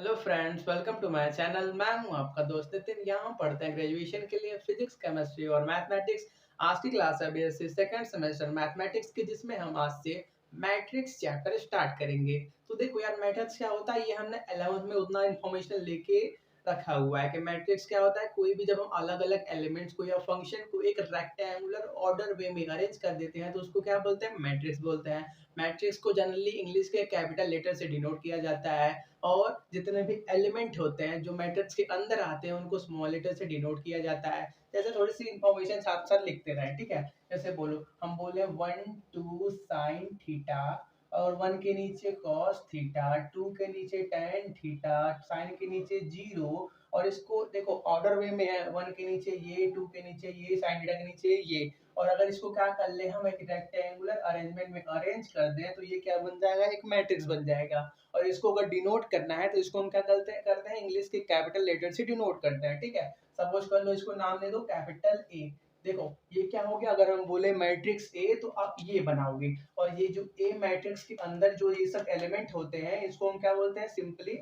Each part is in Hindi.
Hello friends, welcome to my channel. मैं हूं आपका दोस्त नितिन। यहाँ पढ़ते हैं ग्रेजुएशन के लिए फिजिक्स, केमिस्ट्री और मैथमेटिक्स। आज की क्लास है बीएससी सेकंड सेमेस्टर मैथमेटिक्स की, जिसमें हम आज से मैट्रिक्स चैप्टर स्टार्ट करेंगे। तो देखो यार, मैट्रिक्स क्या होता है, ये हमने 11th में उतना इन्फॉर्मेशन लेके रखा हुआ है कि मैट्रिक्स क्या होता है। कोई भी जब हम अलग अलग एलिमेंट्स को या फंक्शन को एक रेक्टेंगुलर ऑर्डर वे में अरेंज कर देते हैं तो उसको क्या बोलते हैं, मैट्रिक्स बोलते हैं। मैट्रिक्स को जनरली इंग्लिश के कैपिटल लेटर से डिनोट किया जाता है, और जितने भी एलिमेंट होते हैं जो मैट्रिक्स के अंदर आते हैं उनको स्मॉल लेटर से डिनोट किया जाता है। जैसे थोड़ी सी इंफॉर्मेशन साथ साथ लिखते रहे, ठीक है। जैसे बोलो, हम बोले 1 2 साइन थीटा, और 1 के नीचे कॉस थीटा, 2 के नीचे टेन थीटा, साइन के नीचे 0। और इसको देखो ऑर्डर वे में है, 1 के नीचे ये, 2 के नीचे ये, साइन थीटा के नीचे ये। और अगर इसको क्या कर ले, हम एक रेक्टेंगुलर अरेंजमेंट में अरेंज कर दें तो ये क्या बन जाएगा, एक मैट्रिक्स बन जाएगा। और इसको अगर डिनोट करना है तो इसको हम क्या करते हैं इंग्लिश के कैपिटल लेटर से डिनोट करते हैं, ठीक है। सपोज कर लो, इसको नाम दे दो कैपिटल ए। देखो ये क्या हो गया, अगर हम बोले मैट्रिक्स ए तो आप ये बनाओगे। और ये जो ए मैट्रिक्स के अंदर जो ये सब एलिमेंट होते हैं इसको हम क्या बोलते हैं, सिंपली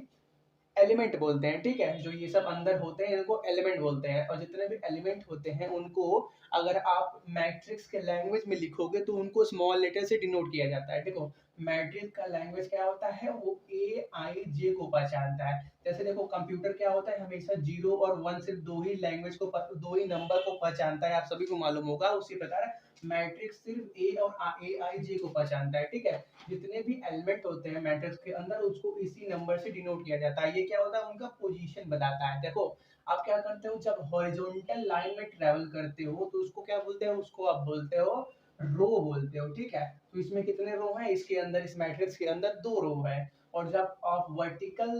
एलिमेंट बोलते हैं, ठीक है। जो ये सब अंदर होते हैं इनको एलिमेंट बोलते हैं। और जितने भी एलिमेंट होते हैं उनको अगर आप मैट्रिक्स के लैंग्वेज में लिखोगे तो उनको स्मॉल लेटर से डिनोट किया जाता है। देखो मैट्रिक्स का लैंग्वेज क्या होता है, वो ए आई जे को पहचानता है। जैसे देखो कंप्यूटर क्या होता है, हमेशा 0 और 1 सिर्फ दो ही नंबर को पहचानता है, आप सभी को मालूम होगा। उसी प्रकार मैट्रिक्स सिर्फ ए और ए आई जे को पहचानता है, ठीक है। जितने भी एलिमेंट होते हैं मैट्रिक्स के अंदर उसको इसी नंबर से डिनोट किया जाता है। ये क्या होता है, उनका पोजीशन बताता है। देखो आप क्या करते हो, जब हॉरिजॉन्टल लाइन में ट्रेवल करते हो तो उसको क्या बोलते हो, उसको आप बोलते हो रो बोलते हो, ठीक है। तो इसमें कितने रो हैं, इसके अंदर इस मैट्रिक्स के अंदर 2 रो है। और जब आप वर्टिकल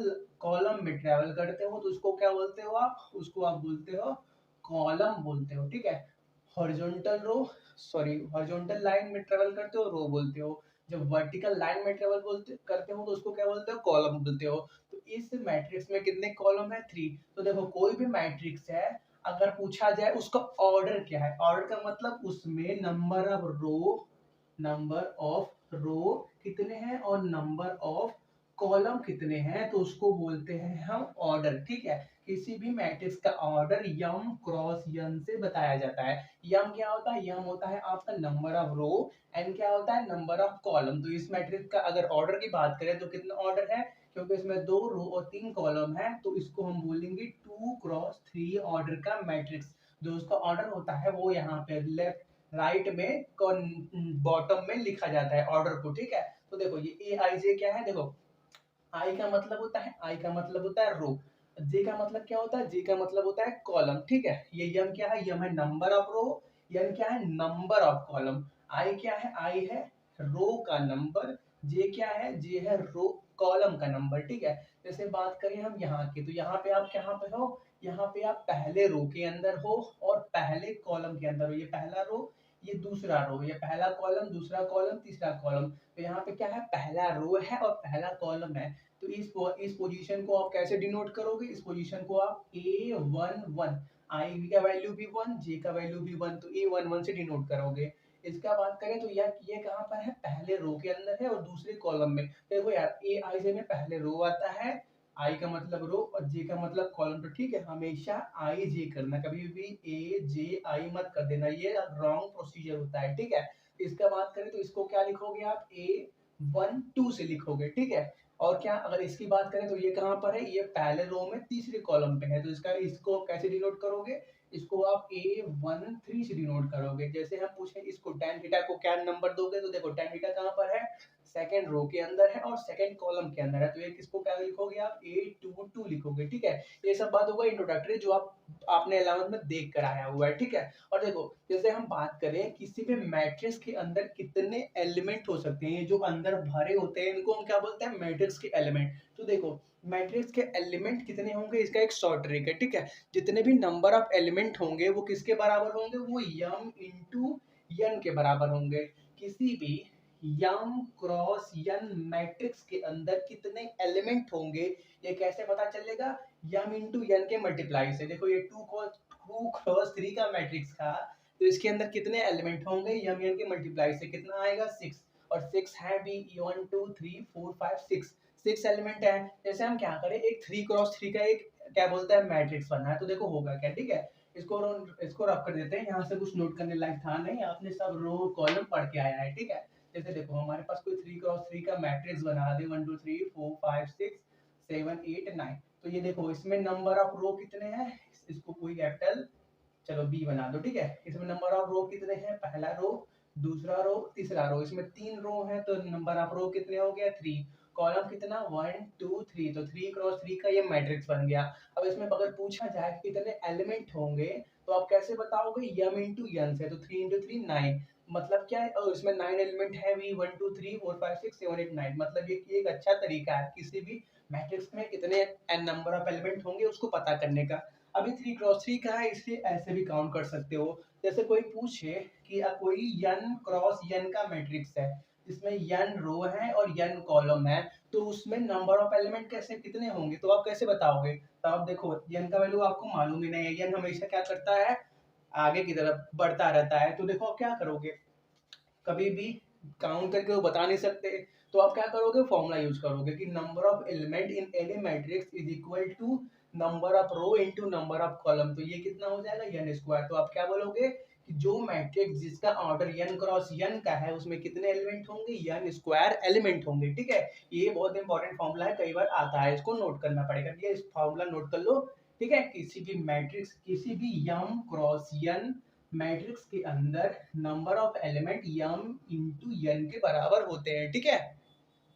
कॉलम में ट्रेवल करते हो तो उसको क्या बोलते हो, आप उसको आप बोलते हो कॉलम बोलते हो, ठीक है। Horizontal row, sorry, horizontal line में ट्रेवल करते हो रो बोलते हो। जब वर्टिकल लाइन में ट्रेवल बोलते करते हो तो उसको क्या बोलते हो, कॉलम बोलते हो। तो इस मैट्रिक्स में कितने कॉलम है, 3। तो देखो कोई भी मैट्रिक्स है, अगर पूछा जाए उसका ऑर्डर क्या है, ऑर्डर का मतलब उसमें नंबर ऑफ रो कितने हैं और नंबर ऑफ कॉलम कितने हैं, तो उसको बोलते हैं हम ऑर्डर, ठीक है। किसी भी मैट्रिक्स का ऑर्डर यम क्रॉस यन से बताया जाता है। यम क्या होता है, यम होता है आपका नंबर ऑफ रो, एन क्या होता है, नंबर ऑफ कॉलम। तो इस मैट्रिक्स का अगर ऑर्डर की बात करें तो कितना ऑर्डर है, क्योंकि इसमें 2 रो और 3 कॉलम है तो इसको हम बोलेंगे 2 क्रॉस 3 ऑर्डर का मैट्रिक्स। जो उसका ऑर्डर होता है वो यहाँ पे लेफ्ट राइट में बॉटम में लिखा जाता है ऑर्डर को, ठीक है। तो देखो ये ए आई जे क्या है, देखो आई का मतलब होता है रो, जे का मतलब क्या होता है, जे का मतलब होता है कॉलम, ठीक है। ये यम क्या है, यम है नंबर ऑफ रो, यन क्या है, नंबर ऑफ कॉलम। आई क्या है, आई है रो का नंबर, जे क्या है, जे है रो कॉलम का नंबर, ठीक है। जैसे बात करें हम यहाँ की, तो यहाँ पे आप कहाँ पे हो, यहाँ पे आप पहले रो के अंदर हो और पहले कॉलम के अंदर हो। ये पहला रो, ये दूसरा रो, ये पहला कॉलम, दूसरा कॉलम, तीसरा कॉलम। तो यहाँ पे क्या है, पहला रो है और पहला कॉलम है। तो इस पोजीशन को आप कैसे डिनोट करोगे, इस पोजीशन को आप A11, आई का वैल्यू भी 1, जे का वैल्यू भी 1, तो A11 से डिनोट करोगे। इसका बात करें तो यार ये कहाँ पर है, पहले रो के अंदर है और दूसरे कॉलम में। देखो यार ए आई जे में पहले रो आता है, आई का मतलब रो और जे का मतलब कॉलम, तो ठीक है। हमेशा आई जे करना, कभी भी ए जे आई मत कर देना, ये रॉन्ग प्रोसीजर होता है, ठीक है। इसका बात करें तो इसको क्या लिखोगे आप, A12 से लिखोगे, ठीक है। और क्या, अगर इसकी बात करें तो ये कहाँ पर है, ये पहले रो में तीसरे कॉलम पे है, तो इसको कैसे डिनोट करोगे, इसको आप A13 से डिनोट करोगे। जैसे हम पूछे इसको tan थीटा को क्या नंबर दोगे, तो देखो tan थीटा कहाँ पर है, सेकंड रो के अंदर है और सेकंड कॉलम के अंदर है, तो ये किसको क्या लिखोगे आप, A22 लिखोगे, ठीक है। ये सब बात होगा इंट्रोडक्टरी, जो आपने 11th में देख कर आया हुआ है, ठीक है। और देखो जैसे हम बात करें किसी भी मैट्रिक्स के अंदर कितने एलिमेंट हो सकते हैं, जो अंदर भरे होते हैं इनको हम क्या बोलते हैं, मैट्रिक्स के एलिमेंट। तो देखो मैट्रिक्स के एलिमेंट कितने होंगे, इसका एक शॉर्ट ट्रिक है, ठीक है। जितने भी नंबर ऑफ एलिमेंट होंगे वो किसके बराबर होंगे, वो यम इंटू यन के बराबर होंगे। किसी भी यम क्रॉस यन मैट्रिक्स के अंदर कितने एलिमेंट होंगे, ये कैसे पता चलेगा, यम इंटू यन के मल्टीप्लाई से। देखो ये 2 क्रॉस 3 का मैट्रिक्स था, तो इसके अंदर कितने एलिमेंट होंगे, यम यन के मल्टीप्लाई से कितना आएगा, 6। और 6 है भी 1 2 3 4 5 6, 6 एलिमेंट है। जैसे हम क्या करें, एक 3x3 का एक क्या बोलते हैं मैट्रिक्स बना है, तो देखो होगा क्या, ठीक है। इसको रख कर देते हैं, यहाँ से कुछ नोट करने लायक था नहीं, आपने सब रो कॉलम पढ़ के आया है, ठीक है। जैसे देखो हमारे पास कोई 3x3 का मैट्रिक्स बना दे, 1 2 3 4 5 6 7 8 9। तो ये देखो इसमें नंबर ऑफ रो कितने हैं, इसको कोई कैपिटल चलो बी बना दो, ठीक है। इसमें नंबर ऑफ रो कितने हैं, पहला रो, दूसरा रो, तीसरा रो, इसमें 3 रो है तो नंबर ऑफ रो कितने हो गया 3। कॉलम कितना 1 2 3, तो 3x3 का ये मैट्रिक्स बन गया। अब इसमें अगर पूछा जाए कि कितने एलिमेंट होंगे तो आप कैसे बताओगे, m इंटू n से, तो 3 इंटू 3 9, मतलब क्या है, और इसमें 9 एलिमेंट है भी, 1 2 3 4 5 6 7 8 9, मतलब ये एक अच्छा तरीका है किसी भी मैट्रिक्स में कितने n नंबर ऑफ एलिमेंट होंगे उसको पता करने का। अभी 3x3 का है इसलिए ऐसे भी काउंट कर सकते हो। जैसे कोई पूछे कि कोई n क्रॉस n का मैट्रिक्स है जिसमें n रो है और n कॉलम है, तो उसमें नंबर ऑफ एलिमेंट कैसे कितने होंगे, तो आप कैसे बताओगे। तो आप देखो n का वैल्यू आपको मालूम ही नहीं है, n हमेशा क्या करता है, आगे की तरफ बढ़ता रहता है। तो देखो आप क्या करोगे, कभी भी काउंट करके वो बता नहीं सकते, तो आप क्या करोगे, फॉर्मूला यूज करोगे कि number of element in any matrix is equal to number of row into number of column. तो ये कितना हो जाएगा, n स्क्वायर। तो आप क्या बोलोगे कि जो मैट्रिक्स जिसका ऑर्डर n क्रॉस n का है उसमें कितने एलिमेंट होंगे, n स्क्वायर एलिमेंट होंगे, ठीक है। ये बहुत इंपॉर्टेंट फॉर्मूला है, कई बार आता है, इसको नोट करना पड़ेगा, ये फॉर्मूला नोट कर लो, ठीक है। किसी भी मैट्रिक्स, किसी भी m क्रॉस n मैट्रिक्स के अंदर number of element m into n के बराबर होते हैं, ठीक है।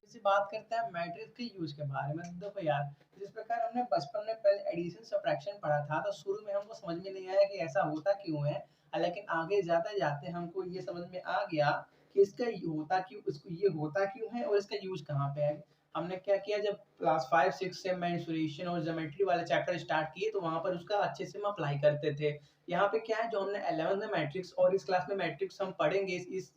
इसी बात करते हैं मैट्रिक्स के यूज के बारे में। देखो यार, जिस प्रकार हमने बचपन में पहले एडिशन सब्ट्रैक्शन पढ़ा था, तो शुरू में हमको समझ में नहीं आया कि ऐसा होता क्यों है, लेकिन आगे जाते जाते हमको ये समझ में आ गया कि इसका होता क्यों, इसको ये होता क्यों है और इसका यूज कहाँ पे है। हमने क्या किया, जब क्लास 5 6 से मेंसुरेशन और ज्योमेट्री वाले चैप्टर स्टार्ट किए तो वहां पर उसका अच्छे से हम अप्लाई करते थे। यहाँ पे क्या है, जो हमने 11th में मैट्रिक्स और इस क्लास में मैट्रिक्स हम पढ़ेंगे इस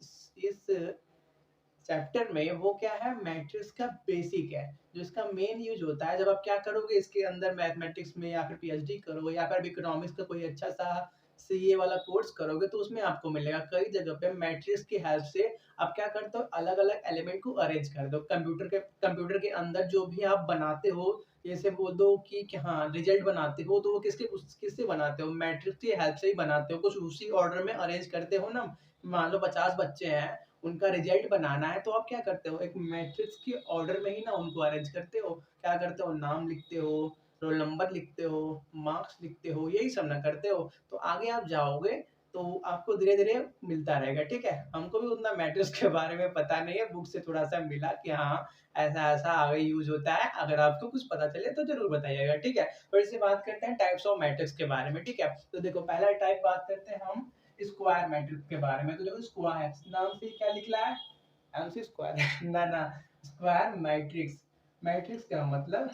चैप्टर में, वो क्या है, मैट्रिक्स का बेसिक है, जो इसका मेन यूज होता है जब आप क्या करोगे इसके अंदर मैथमेटिक्स में, या फिर पीएचडी करो, या फिर इकोनॉमिक्स का कोई अच्छा सा सीए वाला कोर्स करोगे, तो उसमें आपको मिलेगा कई जगह पे मैट्रिक्स की हेल्प से आप क्या करते हो, अलग अलग एलिमेंट को अरेंज कर दो। कंप्यूटर के अंदर जो भी आप बनाते हो, जैसे बोल दो कि हाँ रिजल्ट बनाते हो, तो वो किससे बनाते हो, मैट्रिक्स की हेल्प से ही बनाते हो, कुछ उसी ऑर्डर में अरेंज करते हो ना। मान लो 50 बच्चे हैं, उनका रिजल्ट बनाना है, तो आप क्या करते हो, एक मैट्रिक्स के ऑर्डर में ही ना उनको अरेंज करते हो। क्या करते हो, नाम लिखते हो, रोल नंबर लिखते हो, मार्क्स लिखते हो, यही सब ना करते हो। तो आगे आप जाओगे तो आपको धीरे धीरे मिलता रहेगा, ठीक है। हमको भी उतना मैट्रिक्स के बारे में पता नहीं है, बुक से थोड़ा सा मिला कि हाँ ऐसा ऐसा आगे यूज होता है, अगर आपको कुछ पता चले तो जरूर बताइएगा, ठीक है। थोड़ी सी बात करते हैं टाइप्स ऑफ मैट्रिक्स के बारे में, ठीक है। तो देखो पहला टाइप बात करते हैं हम स्क्वायर मैट्रिक्स के बारे में। तो देखो स्क्वायर नाम से क्या लिखला है, एमसी स्क्वायर ना ना, स्क्वायर मैट्रिक्स। मैट्रिक्स का मतलब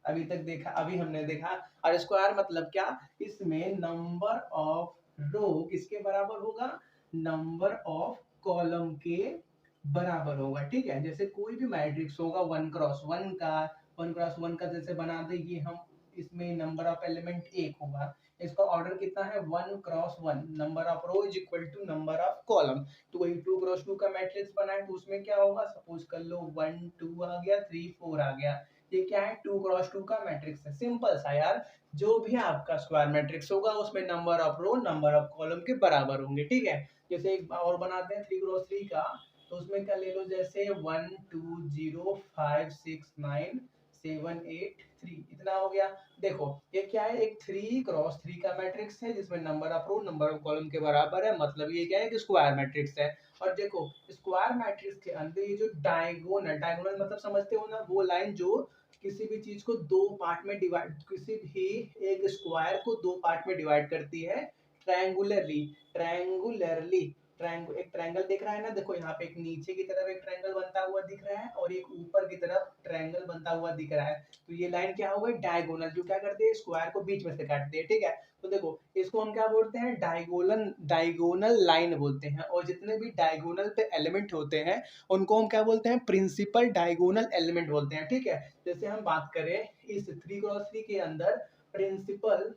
अभी तक देखा, अभी हमने देखा। और स्क्वायर मतलब क्या, इसमें नंबर ऑफ रो किसके बराबर होगा, नंबर ऑफ कॉलम के बराबर होगा, ठीक है। जैसे कोई भी मैट्रिक्स होगा 1x1 का जैसे बना दे ये हम, इसमें नंबर ऑफ एलिमेंट 1 होगा, इसका ऑर्डर कितना है 1x1, number of row is equal to number of column. तो वही 2x2 का मैट्रिक्स बनाए तो उसमें क्या होगा, सपोज कर लो 1 2 आ गया, 3 4 आ गया, ये क्या है 2x2 का मैट्रिक्स है, सिंपल सा यार। जो भी आपका स्क्वायर मैट्रिक्स होगा उसमें number of row number of column के बराबर होंगे, ठीक है। जैसे एक और बनाते हैं 3x3 का, तो उसमें क्या ले लो, जैसे 1 2 0 5 6 9 7 8 3, इतना हो गया। देखो ये क्या है, एक 3x3 का मैट्रिक्स है जिसमें number of row number of column के बराबर है, मतलब ये क्या है कि स्क्वायर मैट्रिक्स है। और देखो स्क्वायर मैट्रिक्स के अंदर ये जो डायगोनल मतलब समझते हो ना, वो लाइन जो किसी भी चीज को दो पार्ट में डिवाइड, किसी भी एक स्क्वायर को दो पार्ट में डिवाइड करती है ट्रायंगुलरली। ट्रायंगुलरली एक ट्रायंगल दिख रहा है ना, देखो यहाँ पे एक नीचे की तरफ एक ट्रायंगल बनता हुआ दिख रहा है और एक ऊपर की तरफ ट्रायंगल बनता हुआ दिख रहा है। तो ये लाइन क्या हो गई, डायगोनल, जो क्या करती है स्क्वायर को बीच में से काटती है, ठीक है। तो देखो इसको हम क्या बोलते हैं, डायगोनल लाइन बोलते हैं। और जितने भी डायगोनल पे एलिमेंट होते हैं उनको हम क्या बोलते हैं, प्रिंसिपल डायगोनल एलिमेंट बोलते हैं, ठीक है। जैसे हम बात करें इस 3x3 के अंदर प्रिंसिपल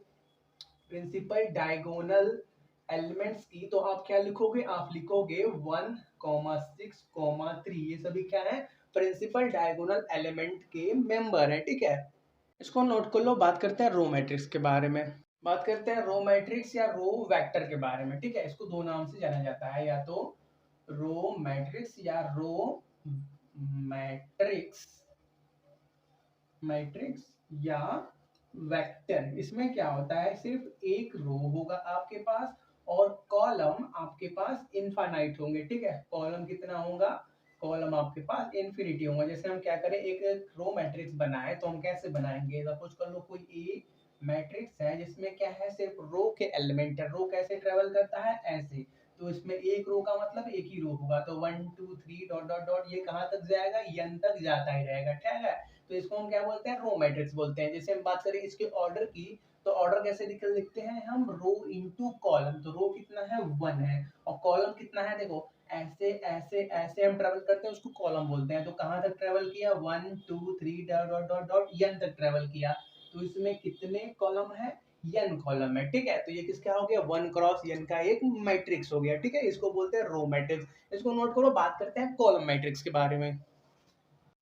प्रिंसिपल डायगोनल एलिमेंट्स की, तो आप क्या लिखोगे, आप लिखोगे 1 6 3, ये सभी क्या है प्रिंसिपल डायगोनल एलिमेंट के मेंबर है, ठीक है। इसको नोट कर लो। बात करते हैं रो मैट्रिक्स के बारे में। बात करते हैं रो मैट्रिक्स या रो वेक्टर के बारे में, ठीक है। इसको दो नाम से जाना जाता है, या तो रो मैट्रिक्स या रो मैट्रिक्स, मैट्रिक्स या वेक्टर। इसमें क्या होता है, सिर्फ एक रो होगा आपके पास और कॉलम आपके पास इनफाइनाइट होंगे, ठीक है। कॉलम कितना होगा, कॉलम आपके पास इन्फिनिटी होगा। जैसे हम क्या करें, एक रो मैट्रिक्स बनाए तो हम कैसे बनाएंगे, सपोज कर लो कोई ए मैट्रिक्स है जिसमें क्या है, सिर्फ रो के एलिमेंट है। रो कैसे ट्रेवल करता है, ऐसे। तो इसमें एक रो का मतलब एक ही रो होगा, तो 1 2 3 डॉट डॉट डॉट, ये कहाँ तक जाएगा, एन तक जाता ही रहेगा, ठीक है। तो इसको हम क्या बोलते हैं, रो मैट्रिक्स बोलते हैं। जैसे हम बात करें इसके ऑर्डर की, तो ऑर्डर कैसे लिखते हैं हम, रो इनटू कॉलम। तो रो कितना है, 1 है, और कॉलम कितना है, देखो ऐसे ऐसे ऐसे हम ट्रेवल करते हैं, उसको कॉलम बोलते हैं। तो कहाँ तक ट्रेवल किया, 1 2 3 dot dot dot dot N तक ट्रेवल किया। तो इसमें कितने कॉलम है, एन कॉलम है, ठीक है। तो ये किसका हो गया, 1 क्रॉस एन का एक मैट्रिक्स हो गया, ठीक है। इसको बोलते हैं रो मैट्रिक्स। इसको नोट करो। बात करते हैं कॉलम मैट्रिक्स के बारे में।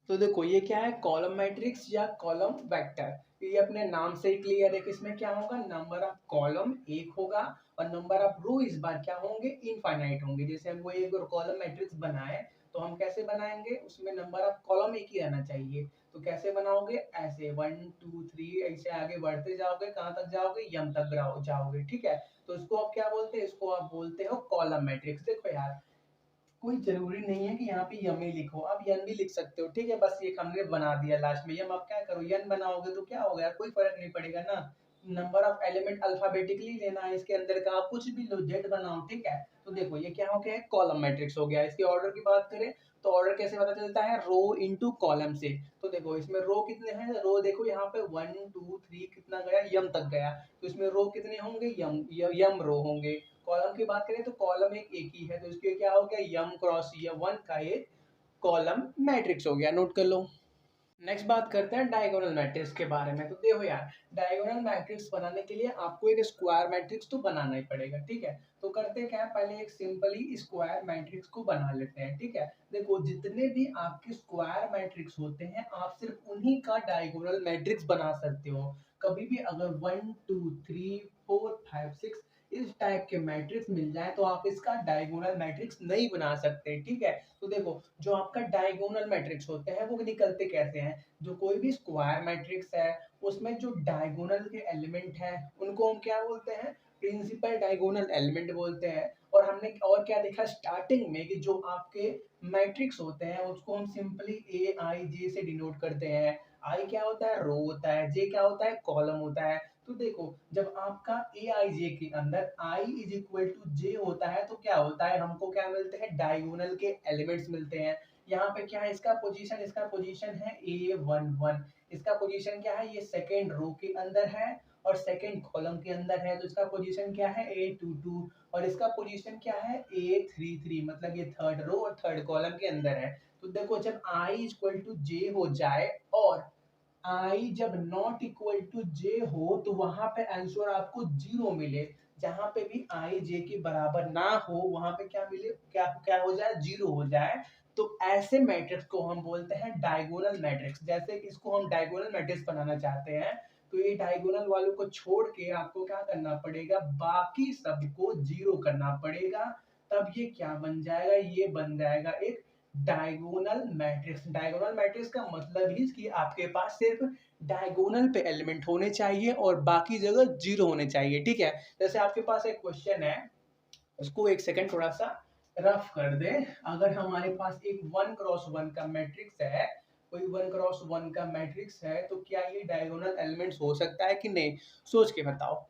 तो देखो ये क्या है, कॉलम मैट्रिक्स या कॉलम वेक्टर। ये अपने नाम से ही क्लियर है कि इसमें क्या होगा, नंबर ऑफ कॉलम एक होगा और नंबर ऑफ रो इस बार क्या होंगे, इनफाइनाइट होंगे। जैसे हम वो एक कॉलम मैट्रिक्स बनाए तो हम कैसे बनाएंगे, उसमें नंबर ऑफ कॉलम एक ही रहना चाहिए। तो कैसे बनाओगे, ऐसे 1 2 3 ऐसे आगे बढ़ते जाओगे, कहाँ तक जाओगे, यम तक जाओगे, ठीक है। तो इसको आप क्या बोलते हैं, इसको आप बोलते हो कॉलम मैट्रिक्स। देखो यार, कोई जरूरी नहीं है कि यहाँ पे यम ही लिखो, आप यन भी लिख सकते हो, ठीक है। बस ये हमने बना दिया लास्ट में यम, आप क्या करो, यन बनाओगे तो क्या होगा यार, कोई फर्क नहीं पड़ेगा ना। नंबर ऑफ एलिमेंट अल्फाबेटिकली लेना है इसके अंदर का, आप कुछ भी लो, जेड बनाओ, ठीक है। तो देखो ये क्या हो गया, कॉलम मैट्रिक्स हो गया। इसके ऑर्डर की बात करें तो ऑर्डर कैसे पता चलता है, रो इनटू कॉलम से। तो देखो इसमें रो कितने हैं, रो देखो यहाँ पे 1 2 3 कितना गया, यम तक गया। तो इसमें रो कितने होंगे, यम रो होंगे। कॉलम की बात करें तो कॉलम एक ही है, तो इसके क्या हो गया, यम क्रॉस ये 1 का एक कॉलम मैट्रिक्स हो गया, नोट कर लो। नेक्स्ट बात करते हैं डायगोनल मैट्रिक्स के बारे में। तो देखो यार, डायगोनल मैट्रिक्स बनाने के लिए आपको एक स्क्वायर मैट्रिक्स तो बनाना ही पड़ेगा, ठीक है। तो करते क्या है, पहले एक सिंपली स्क्वायर मैट्रिक्स को बना लेते हैं, ठीक है। देखो जितने भी आपके स्क्वायर मैट्रिक्स होते हैं, आप सिर्फ उन्हीं का डायगोनल मैट्रिक्स बना सकते हो। कभी भी अगर 1 2 3 4 5 6 इस टाइप के मैट्रिक्स मिल जाए तो आप इसका डायगोनल मैट्रिक्स नहीं बना सकते, ठीक है। तो देखो जो आपका डायगोनल मैट्रिक्स होते हैं वो निकलते कैसे हैं, जो कोई भी स्क्वायर मैट्रिक्स है उसमें जो डायगोनल के एलिमेंट हैं उनको हम क्या बोलते हैं, प्रिंसिपल डायगोनल एलिमेंट बोलते हैं। और हमने और क्या देखा स्टार्टिंग में, कि जो आपके मैट्रिक्स होते हैं उसको हम सिंपली ए आई जे से डिनोट करते हैं। आई क्या होता है, रो होता है, जे क्या होता है, कॉलम होता है। तो देखो जब आपका ए आई जे के अंदर आई इज इक्वल टू जे होता है तो क्या होता है, हमको क्या मिलते हैं, डायगोनल के एलिमेंट्स मिलते हैं। यहाँ पे क्या है, इसका पोजीशन है A11, इसका पोजीशन क्या है, ये सेकेंड रो के अंदर है और सेकेंड कॉलम के अंदर है। तो इसका पोजीशन क्या है, A22, और इसका पोजीशन क्या है, A33, मतलब ये थर्ड रो और थर्ड कॉलम के अंदर है। तो देखो जब i इक्वल टू जे हो जाए और आई जब नॉट इक्वल टू जे हो तो वहां पे आंसर आपको जीरो मिले। जहां पे भी आई जे के बराबर ना हो वहां पे क्या मिले, क्या क्या हो जाए, जीरो हो जाए। तो ऐसे मैट्रिक्स को हम बोलते हैं डायगोनल मैट्रिक्स। जैसे कि इसको हम डायगोनल मैट्रिक्स बनाना चाहते हैं तो ये डायगोनल वालों को छोड़ के आपको क्या करना पड़ेगा, बाकी सबको जीरो करना पड़ेगा। तब ये क्या बन जाएगा, ये बन जाएगा एक डायगोनल मैट्रिक्स। डायगोनल मैट्रिक्स का मतलब ही कि आपके पास सिर्फ डायगोनल पे एलिमेंट होने चाहिए और बाकी जगह जीरो होने चाहिए, ठीक है। जैसे आपके पास एक क्वेश्चन है, उसको एक सेकंड थोड़ा सा रफ कर दे। अगर हमारे पास एक 1 क्रॉस 1 का मैट्रिक्स है, कोई 1 क्रॉस 1 का मैट्रिक्स है, तो क्या ये डायगोनल एलिमेंट्स हो सकता है कि नहीं, सोच के बताओ।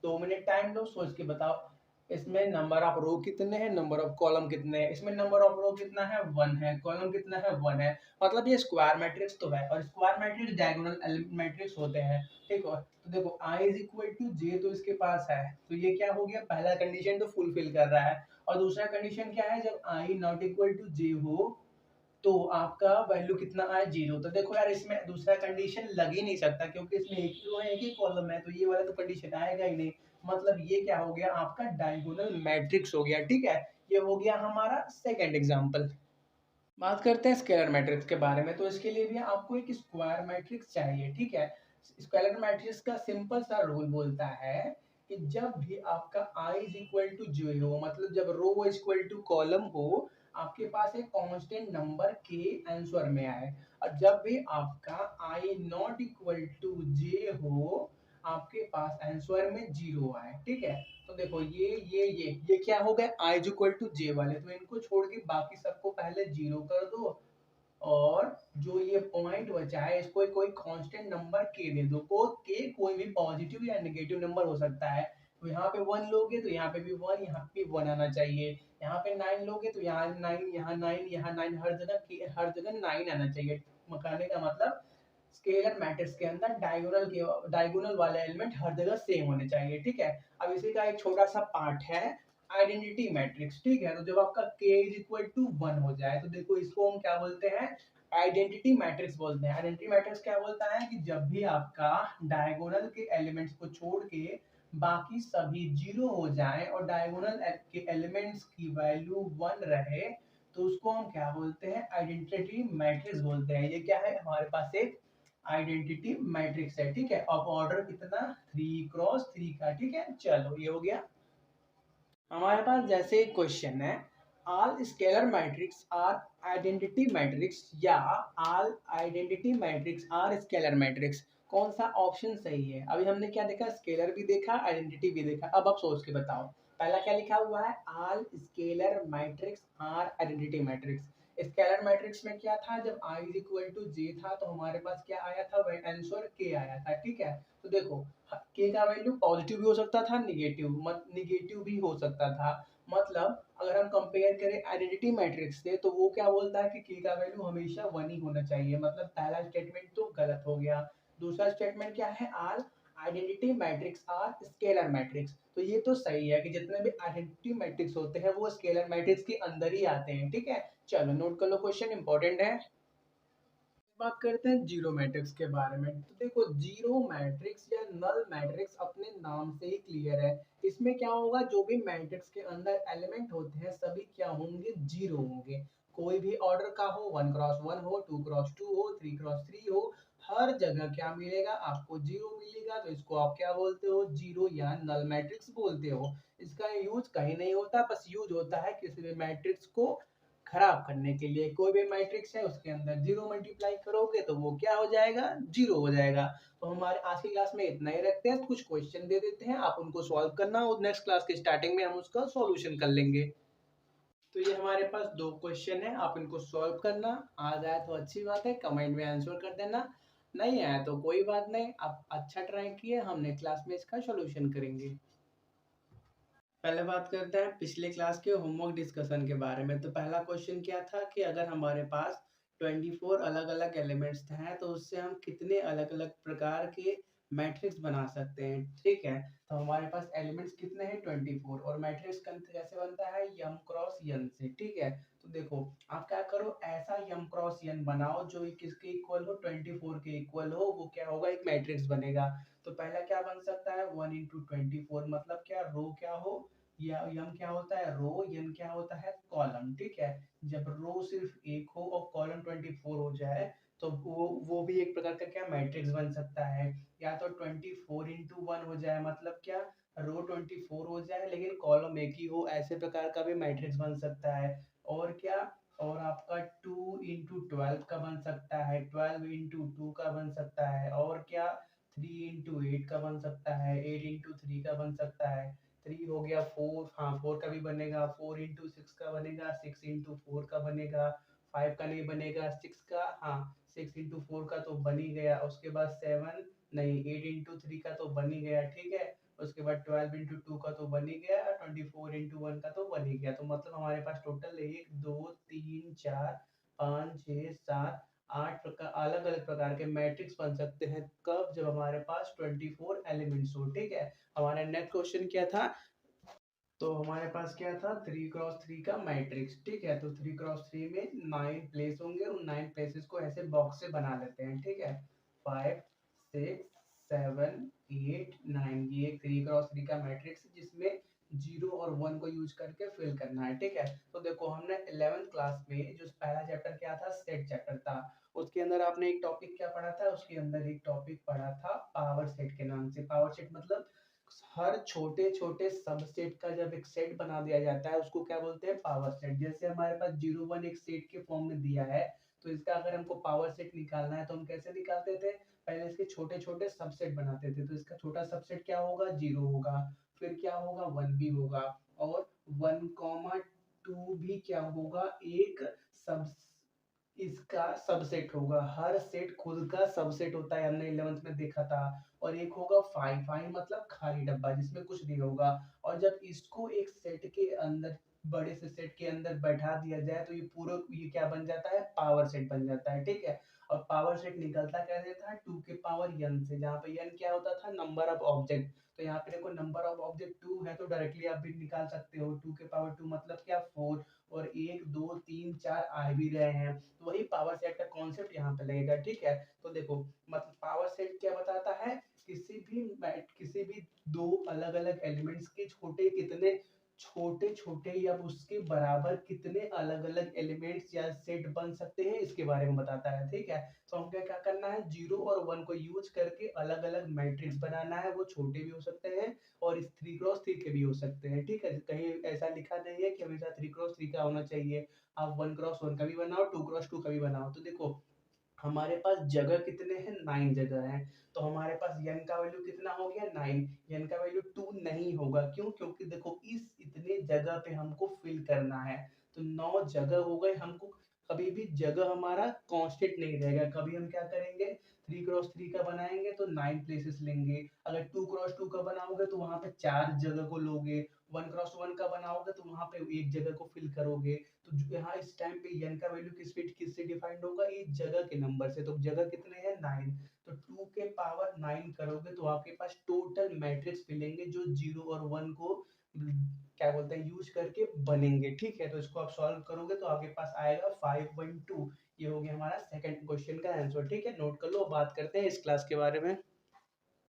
2 मिनट टाइम दो, सोच के बताओ। इसमें नंबर ऑफ रो कितने हैं, नंबर ऑफ कॉलम कितने हैं, इसमें नंबर ऑफ रो कितना है, 1 है, कॉलम कितना है, 1 है। मतलब ये स्क्वायर मैट्रिक्स तो है, और स्क्वायर मैट्रिक्स डायगोनल मैट्रिक्स होते हैं, ठीक है। तो देखो i इज इक्वल टू जे तो इसके पास है, तो ये क्या हो गया, पहला कंडीशन तो फुलफिल कर रहा है। और दूसरा कंडीशन क्या है, जब i नॉट इक्वल टू जे हो तो आपका वैल्यू कितना आए, जीरो। तो देखो यार इसमें दूसरा कंडीशन लग ही नहीं सकता क्योंकि इसमें एक ही रो है, एक ही कॉलम है, तो ये वाला तो कंडीशन आएगा ही नहीं। मतलब ये क्या हो गया, आपका डायगोनल मैट्रिक्स हो गया, ठीक है। ये हो गया हमारा सेकंड एग्जांपल। बात करते हैं स्केलर मैट्रिक्स के बारे में। तो इसके लिए भी आपको एक स्क्वायर मैट्रिक्स चाहिए, ठीक है। स्केलर मैट्रिक्स का सिंपल सा रूल बोलता है कि जब भी आपका i इज इक्वल टू 0 हो, मतलब जब रो इज इक्वल टू कॉलम हो, आपके पास एक कांस्टेंट नंबर k आंसर में आए। और जब भी आपका i not equal to j हो, आपके पास आंसर में 0 आए, ठीक है। तो देखो ये क्या हो गए, i इज इक्वल टू जे वाले, तो इनको छोड़ के बाकी सबको पहले 0 कर दो। और जो ये पॉइंट बचा है इसको कोई कांस्टेंट नंबर के दे दो। के कोई भी पॉजिटिव या नेगेटिव नंबर हो सकता है। तो यहाँ पे 1 लोगे तो यहाँ पे भी 1, यहाँ पे 1 आना चाहिए। यहाँ पे 9 लोगे तो यहाँ 9, यहाँ 9, यहाँ 9, हर जगह 9 आना चाहिए। कहने का मतलब स्केलर मैट्रिक्स के अंदर डायगोनल वाले एलिमेंट हर जगह सेम होने चाहिए, ठीक है। अब इसी का एक छोटा सा पार्ट है आइडेंटिटी मैट्रिक्स, ठीक है। तो जब आपका k इज इक्वल टू 1 हो जाए तो देखो इसको हम क्या बोलते हैं, आइडेंटिटी मैट्रिक्स बोलते हैं। आइडेंटिटी मैट्रिक्स क्या बोलता है कि जब भी आपका डायगोनल के एलिमेंट्स को छोड़ के बाकी सभी 0 हो जाए और डायगोनल के एलिमेंट्स की वैल्यू 1 रहे, तो उसको हम क्या बोलते हैं, आइडेंटिटी मैट्रिक्स बोलते हैं। ये क्या है, हमारे पास एक आइडेंटिटी मैट्रिक्स है, ठीक है। अब ऑर्डर कितना, 3x3 का, ठीक है। चलो ये हो गया। हमारे पास जैसे एक क्वेश्चन है, all scalar matrix are identity matrix या all identity matrix are scalar matrix, कौन सा ऑप्शन सही है। अभी हमने क्या देखा, स्केलर भी देखा, आइडेंटिटी भी देखा। अब आप सोच के बताओ, पहला क्या लिखा हुआ है, all scalar matrix are identity matrix. Scalar matrix में क्या था, जब i is equal to j था तो हमारे पास क्या आया था, वही आंसर k आया था, ठीक है। तो देखो k का वैल्यू पॉजिटिव भी हो सकता था, निगेटिव भी हो सकता था। मतलब अगर हम कंपेयर करें आइडेंटिटी मैट्रिक्स से तो वो क्या बोलता है कि k का वैल्यू हमेशा 1 ही होना चाहिए। मतलब पहला स्टेटमेंट तो गलत हो गया। दूसरा स्टेटमेंट क्या है, all identity matrix are scalar matrix, तो ये तो सही है कि जितने भी आइडेंटिटी मैट्रिक्स होते हैं वो स्केलर मैट्रिक्स के अंदर ही आते हैं, ठीक है। चलो नोट कर लो, क्वेश्चन इंपॉर्टेंट है। बात करते हैं जीरो मैट्रिक्स के बारे में। तो देखो जीरो मैट्रिक्स या नल मैट्रिक्स अपने नाम से ही क्लियर है। इसमें क्या होगा, जो भी मैट्रिक्स के अंदर एलिमेंट होते हैं सभी क्या होंगे, जीरो होंगे। कोई भी ऑर्डर का हो, 1x1 हो, 2x2 हो, 3x3 हो, हर जगह क्या मिलेगा, आपको जीरो मिलेगा। तो इसको आप क्या बोलते हो, जीरो या नल मैट्रिक्स बोलते हो। इसका यूज कहीं नहीं होता, बस यूज होता है किसी भी मैट्रिक्स को खराब करने के लिए। कोई भी मैट्रिक्स है उसके अंदर जीरो मल्टीप्लाई करोगे तो वो क्या हो जाएगा, जीरो हो जाएगा। तो हमारे आज की क्लास में इतना ही रखते हैं। कुछ क्वेश्चन दे देते हैं, आप उनको सॉल्व करना और नेक्स्ट क्लास के स्टार्टिंग में हम उसका सॉल्यूशन कर लेंगे। तो ये हमारे पास दो क्वेश्चन है, आप इनको सॉल्व करना। आ जाए तो अच्छी बात है, कमेंट में आंसर कर देना। नहीं आया तो कोई बात नहीं, आप अच्छा ट्राई किए, हम नेक्स्ट क्लास में इसका सॉल्यूशन करेंगे। पहले बात करते हैं पिछले क्लास के होमवर्क डिस्कशन के बारे में। तो पहला क्वेश्चन क्या था कि अगर हमारे पास 24 अलग अलग एलिमेंट्स हैं तो उससे हम कितने अलग अलग प्रकार के मैट्रिक्स बना सकते हैं, ठीक है। तो हमारे पास एलिमेंट्स कितने हैं, 24, और मैट्रिक्स कैसे बनता है, यम क्रॉस यन से, ठीक है। तो देखो आप क्या करो, ऐसा यम क्रॉस यन बनाओ जो किसके इक्वल हो, 24 के इक्वल हो, वो क्या होगा, एक मैट्रिक्स बनेगा। तो पहला क्या बन सकता है, 1 into 24, मतलब क्या, रो क्या हो, या यम क्या होता है, रो, यन क्या होता है, कॉलम, ठीक है। जब रो सिर्फ एक हो और कॉलम 24 हो जाए तो वो भी एक प्रकार का क्या मैट्रिक्स बन सकता है। या तो 24 into 1 हो जाए, मतलब क्या, रो 24 हो जाए लेकिन कॉलम एक ही हो, ऐसे प्रकार का भी मैट्रिक्स बन सकता है। और क्या, और आपका 2 into 12 का बन सकता है, 12 into 2 का बन सकता है। और क्या, 3 into 8 का बन सकता है, 8 into 3 का बन सकता है। 3 हो गया, 4, हाँ 4 का भी बनेगा, 4 into 6 का बनेगा, 6 into 4 का बनेगा, 5 का नहीं बनेगा, 6 का, हाँ 6 into 4 का तो बन ही गया। उसके बाद 7 नहीं, 8 into 3 का तो बन ही गया, ठीक है। उसके बाद 12 into 2 का तो बन ही गया, 24 into 1 का तो बन ही गया। तो मतलब हमारे पास टोटल 1 2 3 4 5 6 7 8 प्रकार अलग अलग प्रकार के मैट्रिक्स बन सकते हैं। कब, जब हमारे पास 24 एलिमेंट्स हो, ठीक है। हमारा नेक्स्ट क्वेश्चन क्या था, तो हमारे पास क्या था, 3x3 का मैट्रिक्स, ठीक है। तो 3x3 में 9 प्लेस होंगे, उन 9 प्लेसेस को ऐसे बॉक्स से बना लेते हैं, ठीक है। 5 6 7 8 9, ये 3x3 का मैट्रिक्स जिसमें जीरो और वन को यूज करके फिल करना है, ठीक है। तो देखो हमने 11th क्लास में जो पहला चैप्टर क्या था, सेट चैप्टर था। उसके अंदर आपने एक टॉपिक क्या पढ़ा था, उसके अंदर एक टॉपिक पढ़ा था पावर सेट के नाम से। पावर सेट मतलब हर छोटे छोटे सबसेट का जब एक सेट बना दिया जाता है उसको क्या बोलते हैं, पावर सेट। जैसे हमारे पास जीरो वन एक सेट के फॉर्म में दिया है, तो इसका अगर हमको पावर सेट निकालना है तो हम कैसे निकालते थे, पहले इसके छोटे छोटे सबसेट बनाते थे। तो इसका छोटा सबसेट क्या होगा, जीरो होगा, फिर क्या होगा, वन भी होगा, और वन कॉमा टू भी क्या होगा, एक सब इसका सबसेट होगा। हर सेट खुद का सबसेट होता है, हमने 11th में देखा था। और एक होगा फाइव, फाइव मतलब खाली डब्बा जिसमें कुछ नहीं होगा। और जब इसको एक सेट के अंदर, बड़े से सेट के अंदर बैठा दिया जाए तो ये पूरा ये क्या बन जाता है, पावर सेट बन जाता है, ठीक है। और पावर सेट निकलता कैसे था, टू के पावर n से, जहाँ पे n क्या होता था, नंबर ऑफ ऑब्जेक्ट। तो यहाँ पे देखो नंबर ऑफ ऑब्जेक्ट टू है, तो डायरेक्टली आप भी निकाल सकते हो, टू के पावर टू मतलब क्या, फोर। और एक दो तीन चार आ भी रहे हैं, तो वही पावर सेट का कॉन्सेप्ट यहाँ पे लगेगा, ठीक है। तो देखो मतलब पावर सेट क्या बताता है, किसी भी दो अलग अलग एलिमेंट्स के छोटे कितने, छोटे छोटे या उसके बराबर कितने अलग अलग एलिमेंट्स या सेट बन सकते हैं, इसके बारे में बताता है, ठीक है। तो हमको क्या करना है, जीरो और वन को यूज करके अलग अलग मैट्रिक्स बनाना है। वो छोटे भी हो सकते हैं और इस थ्री क्रॉस थ्री के भी हो सकते हैं, ठीक है। कहीं ऐसा लिखा नहीं है कि हमेशा थ्री क्रॉस थ्री का होना चाहिए, आप वन क्रॉस वन का भी बनाओ, टू क्रॉस टू का भी बनाओ। तो देखो हमारे पास जगह कितने हैं, 9 जगह हैं। तो हमारे पास n का वैल्यू कितना हो गया, 9। n का वैल्यू 2 नहीं होगा, क्यों, क्योंकि देखो इस इतने जगह पे हमको फिल करना है। तो 9 जगह हो गए हमको। कभी भी जगह हमारा कांस्टेंट नहीं रहेगा, कभी हम क्या करेंगे, थ्री क्रॉस थ्री का बनाएंगे तो 9 प्लेसेस लेंगे। अगर टू क्रॉस टू का बनाओगे तो वहां पे 4 जगह को लोगे। वन क्रॉस वन का बनाओगे तो वहां पे एक जगह को फिल करोगे। तो यहाँ इस टाइम पे n का वैल्यू किससे डिफाइंड होगा, ये जगह के नंबर से। तो जगह कितने हैं, 9। तो 2 के पावर 9 करोगे तो आपके पास टोटल मैट्रिक्स मिलेंगे जो जीरो और वन को क्या बोलते हैं यूज करके बनेंगे, ठीक है। तो इसको आप सॉल्व करोगे तो आपके पास आएगा 512। ये हो गया हमारा सेकंड क्वेश्चन का आंसर, ठीक है। नोट कर लो, बात करते हैं इस क्लास के बारे में।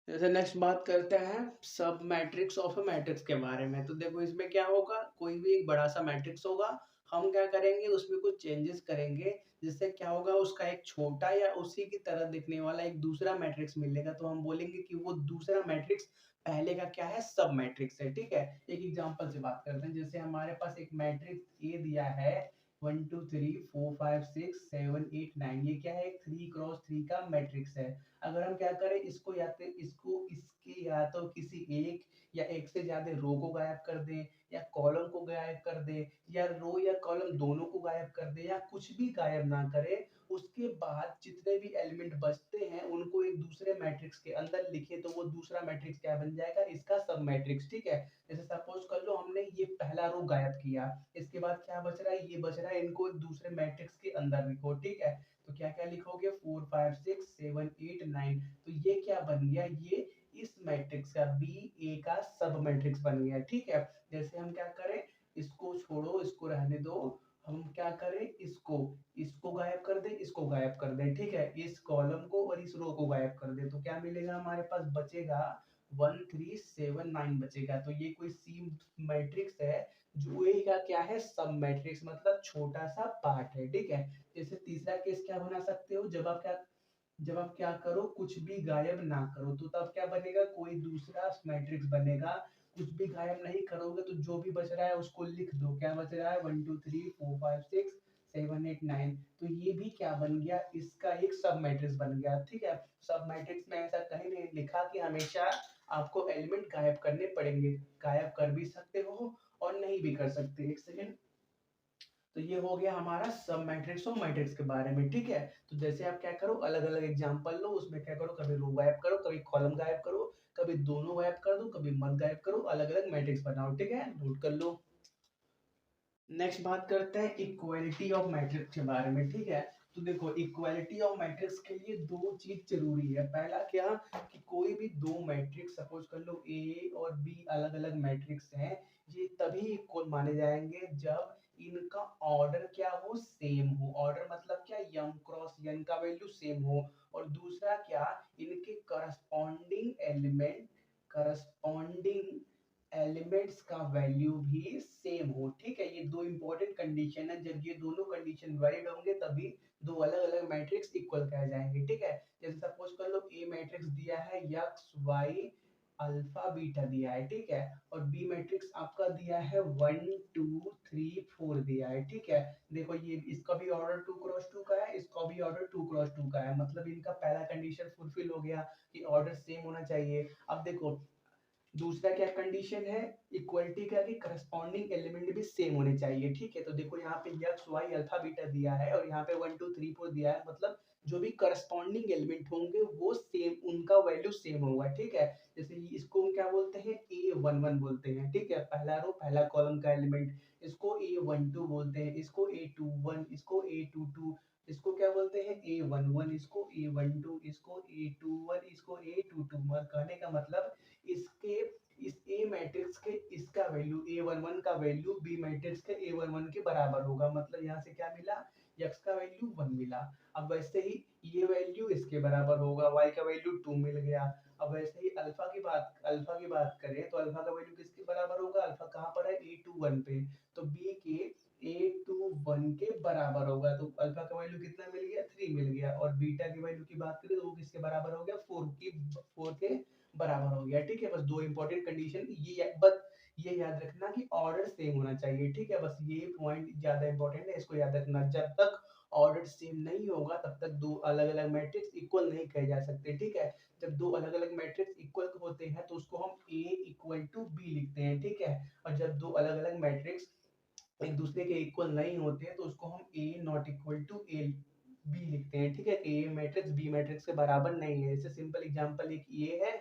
जैसे नेक्स्ट बात करते हैं सब मैट्रिक्स ऑफ अ मैट्रिक्स के बारे में। तो देखो इसमें क्या होगा, कोई भी एक बड़ा सा मैट्रिक्स होगा, हम क्या करेंगे उसमें कुछ चेंजेस करेंगे, जिससे क्या होगा, उसका एक छोटा या उसी की तरह दिखने वाला एक दूसरा मैट्रिक्स मिलेगा। तो हम बोलेंगे कि वो दूसरा मैट्रिक्स पहले का क्या है, सब मैट्रिक्स है, ठीक है। एक एग्जांपल से बात करते हैं। जैसे हमारे पास एक मैट्रिक्स ए दिया है, 1 2 3 4 5 6 7 8 9, ये क्या है, एक थ्री क्रॉस थ्री का मैट्रिक्स है। अगर हम क्या करें, इसको या तो इसको इसके या तो किसी एक या एक से ज्यादा रो को गायब कर दें, या कॉलम को गायब कर दें, या रो या कॉलम दोनों को गायब कर दें, या कुछ भी गायब ना करें, उसके बाद जितने भी एलिमेंट बचते हैं उनको एक दूसरे मैट्रिक्स के अंदर लिखे, तो वो दूसरा मैट्रिक्स क्या बन जाएगा, इसका सब मैट्रिक्स, ठीक है। जैसे सपोज कर लो हमने ये पहला रो गायब किया, इसके बाद क्या बच रहा है, ये बच रहा है, इनको एक दूसरे मैट्रिक्स के अंदर लिखो, ठीक है। तो क्या क्या लिखोगे, 4 5 6 7 8 9। तो ये क्या बन गया, ये इस मैट्रिक्स का बी ए का सब मैट्रिक्स बन गया, ठीक है। जैसे हम क्या करें, इसको छोड़ो, इसको रहने दो, हम क्या करें, इसको इसको गायब कर दे, इसको गायब कर दे, ठीक है। इस कॉलम को और इस रो को गायब कर दे, तो क्या मिलेगा हमारे पास, बचेगा 1 3 7 9 बचेगा। तो ये कोई सी मैट्रिक्स है जो ए का क्या है, सब मैट्रिक्स मतलब छोटा सा पार्ट है, ठीक है। जैसे तीसरा केस क्या बना सकते हो, जब आप क्या करो, कुछ भी गायब ना करो, तो तब क्या बनेगा, कोई दूसरा मैट्रिक्स बनेगा। कुछ भी गायब नहीं करोगे तो जो भी बच रहा है उसको लिख दो, क्या बच रहा है, 1 2 3 4 5 6 7 8 9। तो ये भी क्या बन गया, इसका एक सब मैट्रिक्स बन गया, ठीक है। सब मैट्रिक्स में ऐसा कहीं नहीं लिखा कि हमेशा आपको एलिमेंट गायब करने पड़ेंगे, गायब कर भी सकते हो और नहीं भी कर सकते। एक सेकेंड। तो ये हो गया हमारा सब मैट्रिक्स और मैट्रिक्स के बारे में, ठीक है। तो जैसे आप क्या करो, अलग अलग एग्जांपल लो, उसमें क्या करो, कभी रो गायब करो, कभी कॉलम गायब करो, कभी दोनों गायब कर दो, कभी मत गायब करो, अलग अलग मैट्रिक्स बनाओ, ठीक है। नोट कर लो। नेक्स्ट बात करते हैं इक्वालिटी ऑफ मैट्रिक्स के बारे में, ठीक है। तो देखो इक्वालिटी ऑफ मैट्रिक्स के लिए दो चीज जरूरी है। पहला क्या, कि कोई भी दो मैट्रिक्स, सपोज कर लो ए और बी अलग अलग मैट्रिक्स हैं, ये तभी इक्वल माने जाएंगे जब इनका ऑर्डर क्या हो, सेम हो। ऑर्डर मतलब क्या, यम क्रॉस यन का वैल्यू सेम हो। और दूसरा क्या, इनके करस्पॉन्डिंग एलिमेंट, करस्पॉन्डिंग एलिमेंट्स का वैल्यू भी सेम हो। ठीक है, ये दो इंपॉर्टेंट कंडीशन है, जब ये दोनों कंडीशन वैलिड होंगे तभी दो अलग अलग मैट्रिक्स इक्वल कहे जाएंगे। ठीक है, जैसे सपोज कर लो ए मैट्रिक्स दिया है यक्स वाई अल्फा बीटा दिया है। ठीक है, और बी मैट्रिक्स आपका दिया है 1 2 3 4 दिया है। ठीक है, देखो ये इसका भी ऑर्डर 2 क्रॉस 2 का है, इसका भी ऑर्डर 2 क्रॉस 2 का है, मतलब इनका पहला कंडीशन फुलफिल हो गया कि ऑर्डर सेम होना चाहिए। अब देखो दूसरा क्या कंडीशन है इक्वलिटी का, कि करस्पॉन्डिंग एलिमेंट भी सेम होने चाहिए। ठीक है, तो देखो यहाँ पे एक्स वाई अल्फा बीटा दिया है और यहाँ पे 1 2 3 4 दिया है, मतलब जो भी करस्पॉन्डिंग एलिमेंट होंगे वो सेम, उनका वैल्यू सेम होगा। ठीक है, जैसे इसको हम क्या बोलते हैं A11 बोलते हैं। ठीक है, पहला रो पहला कॉलम का एलिमेंट, इसको A12 बोलते हैं, इसको A21, इसको A22, इसको क्या बोलते हैं A11, इसको A12, इसको A21, इसको A22। कहने का मतलब इसके इस ए मैट्रिक्स के इसका वैल्यू A11 का वैल्यू बी मैट्रिक्स के A11 के बराबर होगा, मतलब यहाँ से क्या मिला x का वैल्यू 1 मिला। अब वैसे ही ये वैल्यू इसके बराबर होगा, y का वैल्यू 2 मिल गया। अब वैसे ही अल्फा की बात करें तो अल्फा का वैल्यू किसके बराबर होगा, अल्फा कहाँ पर है A21 पे, तो b के A21 के बराबर होगा, तो अल्फा का वैल्यू कितना मिल गया 3 मिल गया। और बीटा की वैल्यू की बात करें तो वो किसके बराबर हो गया 4 के बराबर हो गया। ठीक है, बस दो इंपॉर्टेंट कंडीशन बस ये याद रखना कि ऑर्डर सेम होना चाहिए। ठीक है, बस ये पॉइंट ज्यादा इंपॉर्टेंट है, इसको याद रखना। जब तक ऑर्डर सेम नहीं होगा तब तक दो अलग अलग मैट्रिक्स इक्वल नहीं कहे जा सकते। ठीक है, जब दो अलग अलग मैट्रिक्स इक्वल होते हैं तो उसको हम A इक्वल टू बी लिखते हैं। ठीक है, और जब दो अलग अलग मैट्रिक्स एक दूसरे के इक्वल नहीं होते हैं तो उसको हम A not equal to A B लिखते हैं। ठीक है, कि ए मैट्रिक्स बी मैट्रिक्स के बराबर नहीं है। जैसे सिंपल एग्जांपल एक ये है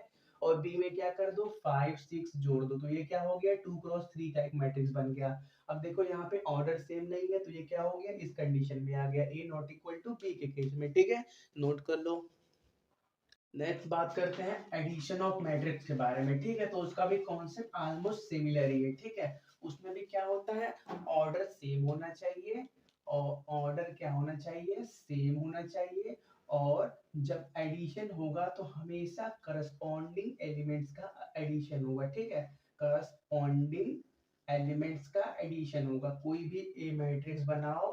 और बी में क्या कर दो 5 6 जोड़ दो, तो ये क्या हो गया 2 क्रॉस 3 का एक मैट्रिक्स बन गया। अब देखो यहाँ पे ऑर्डर सेम नहीं है तो ये क्या हो गया इस कंडीशन में आ गया A not equal to B के केस में। ठीक है, नोट कर लो। नेक्स्ट बात करते हैं एडिशन ऑफ मैट्रिक्स के बारे में। ठीक है, तो उसका भी कॉन्सेप्ट ऑलमोस्ट सिमिलर ही है। ठीक है, उसमें भी क्या होता है ऑर्डर सेम होना चाहिए, और ऑर्डर क्या होना चाहिए सेम होना चाहिए, और जब एडिशन होगा तो हमेशा करस्पॉन्डिंग एलिमेंट्स का एडिशन होगा। ठीक है, करस्पॉन्डिंग एलिमेंट्स का एडिशन होगा। कोई भी ए मैट्रिक्स बनाओ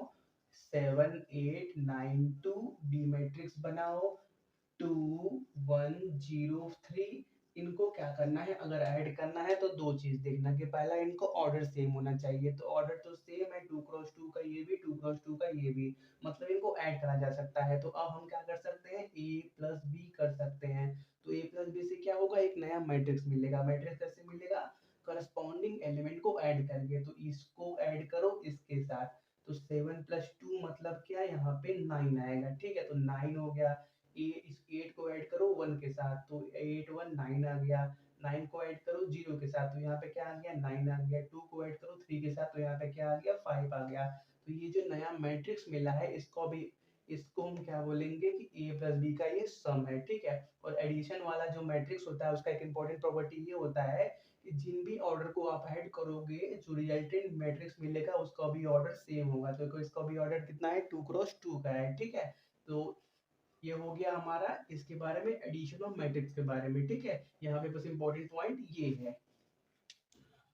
7 8 9 2, बी मैट्रिक्स बनाओ 2 1 0 3, इनको क्या करना है अगर ऐड करना है तो दो चीज देखना कि पहला इनको ऑर्डर सेम होना चाहिए, तो ऑर्डर तो सेम है 2 क्रॉस 2 का ये भी 2 क्रॉस 2 का ये भी, मतलब इनको ऐड करा जा सकता है। तो अब हम क्या कर सकते हैं a प्लस बी कर सकते हैं, तो a प्लस बी से क्या होगा एक नया मैट्रिक्स मिलेगा। मैट्रिक्स कैसे मिलेगा करस्पॉन्डिंग एलिमेंट को ऐड करके, तो इसको ऐड करो इसके साथ, तो 7 + 2 मतलब क्या यहाँ पे 9 आएगा। ठीक है, तो 9 हो गया। इस 8 को ऐड करो 1 के साथ तो 8 1 9 आ गया। 9 को ऐड करो 0 के साथ तो यहाँ पे क्या आ गया 9 आ गया। 2 को ऐड करो 3 के साथ तो यहाँ पे क्या आ गया 5 आ गया। तो ये जो नया मैट्रिक्स मिला है इसको हम क्या बोलेंगे कि a प्लस बी का ये सम है। ठीक है, और एडिशन वाला जो मैट्रिक्स होता है उसका एक इंपॉर्टेंट प्रॉपर्टी ये होता है कि जिन भी ऑर्डर को आप ऐड करोगे जो रिजल्टेंट मैट्रिक्स मिलेगा उसका भी ऑर्डर सेम होगा। तो इसका भी ऑर्डर कितना है 2 क्रॉस 2 का है। ठीक है, तो ये हो गया हमारा इसके बारे में एडिशन ऑफ मैट्रिक्स के बारे में। ठीक है, यहाँ पे बस इंपॉर्टेंट पॉइंट ये है।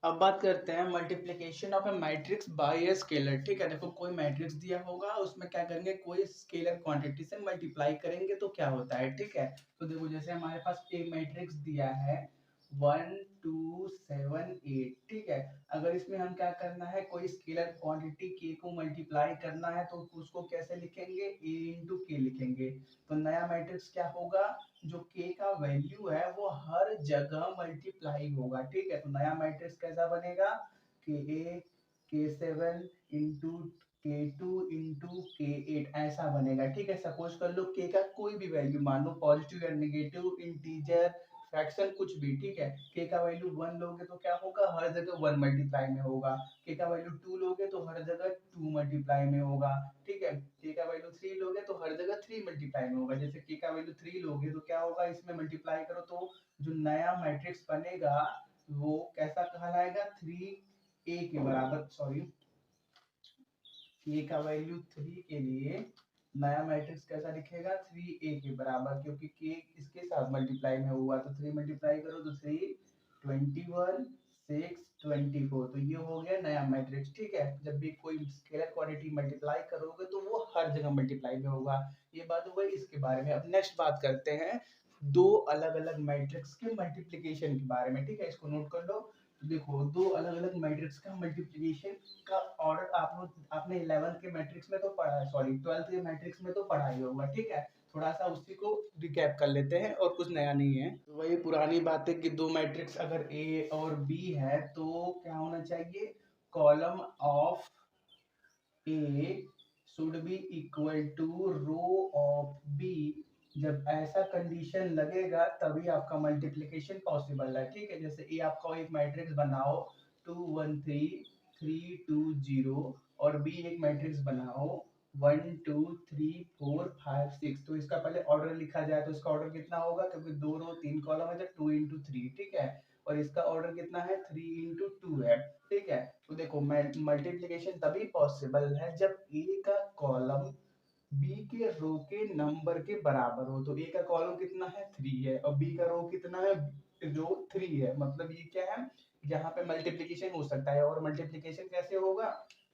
अब बात करते हैं multiplication of A matrix bye a scalar. ठीक है, देखो कोई मैट्रिक्स दिया होगा उसमें क्या करेंगे कोई स्केलर क्वांटिटी से मल्टीप्लाई करेंगे तो क्या होता है। ठीक है, तो देखो जैसे हमारे पास एक मैट्रिक्स दिया है 1 2 7 8। ठीक है, अगर इसमें हम क्या करना है कोई स्केलर क्वांटिटी k को मल्टीप्लाई करना है तो उसको कैसे लिखेंगे a इंटू के लिखेंगे। तो नया मैट्रिक्स क्या होगा जो k का वैल्यू है वो हर जगह मल्टीप्लाई होगा। ठीक है, तो नया मैट्रिक्स कैसा बनेगा k k7 into k2 into k8 ऐसा बनेगा। ठीक है, सपोज कर लो k का कोई भी वैल्यू मान लो पॉजिटिव या नेगेटिव इंटीजर फ्रैक्शन कुछ भी। ठीक है, k का वैल्यू 1 लोगे तो क्या होगा हर जगह 1 मल्टीप्लाई में होगा। k का वैल्यू 2 लोगे तो हर जगह 2 मल्टीप्लाई में होगा। ठीक है, k का वैल्यू 3 लोगे तो हर जगह 3 मल्टीप्लाई में होगा। जैसे k का वैल्यू 3 लोगे तो क्या होगा इसमें मल्टीप्लाई करो तो जो नया मैट्रिक्स बनेगा वो कैसा कहलाएगा 3a के बराबर, सॉरी k का वैल्यू 3 के लिए नया मैट्रिक्स कैसा दिखेगा 3a के बराबर, क्योंकि k इसके साथ मल्टीप्लाई में हुआ तो 3 मल्टीप्लाई करो तो 3 21 624। तो ये हो गया नया मैट्रिक्स। ठीक है, जब भी कोई स्केलर क्वांटिटी मल्टीप्लाई करोगे तो वो हर जगह मल्टीप्लाई में होगा। ये बात हो गई इसके बारे में। अब नेक्स्ट बात करते हैं दो अलग अलग मैट्रिक्स के मल्टीप्लिकेशन के बारे में। ठीक है, इसको नोट कर लो। देखो, दो अलग अलग मैट्रिक्स का मल्टीप्लिकेशन का ऑर्डर आपने 11th के मैट्रिक्स में तो पढ़ा है, सॉरी 12th के मैट्रिक्स में तो पढ़ा ही होगा। ठीक है, थोड़ा सा उसी को रिकैप कर लेते हैं और कुछ नया नहीं है। तो वही पुरानी बात है कि दो मैट्रिक्स अगर ए और बी है तो क्या होना चाहिए, column of A should be equal to row of B. जब ऐसा कंडीशन लगेगा तभी आपका मल्टीप्लिकेशन पॉसिबल है। ठीक है, जैसे ए आपका एक मैट्रिक्स बनाओ 2 1 3 3 2 0 और बी एक मैट्रिक्स बनाओ 1 2 3 4 5 6। तो इसका पहले ऑर्डर लिखा जाए तो इसका ऑर्डर कितना होगा, क्योंकि दो रो तीन कॉलम है तो 2 इंटू 3। ठीक है, और इसका ऑर्डर कितना है 3 इंटू 2 है। ठीक है, तो देखो मल्टीप्लिकेशन तभी पॉसिबल है जब ए का कॉलम बी के रो के नंबर के बराबर हो। तो ए का कॉलम कितना है 3 है और बी का रो कितना है, रो 3 है। मतलब ये क्या है, यहाँ पे मल्टीप्लिकेशन हो सकता है। और मल्टीप्लिकेशन कैसे होगा,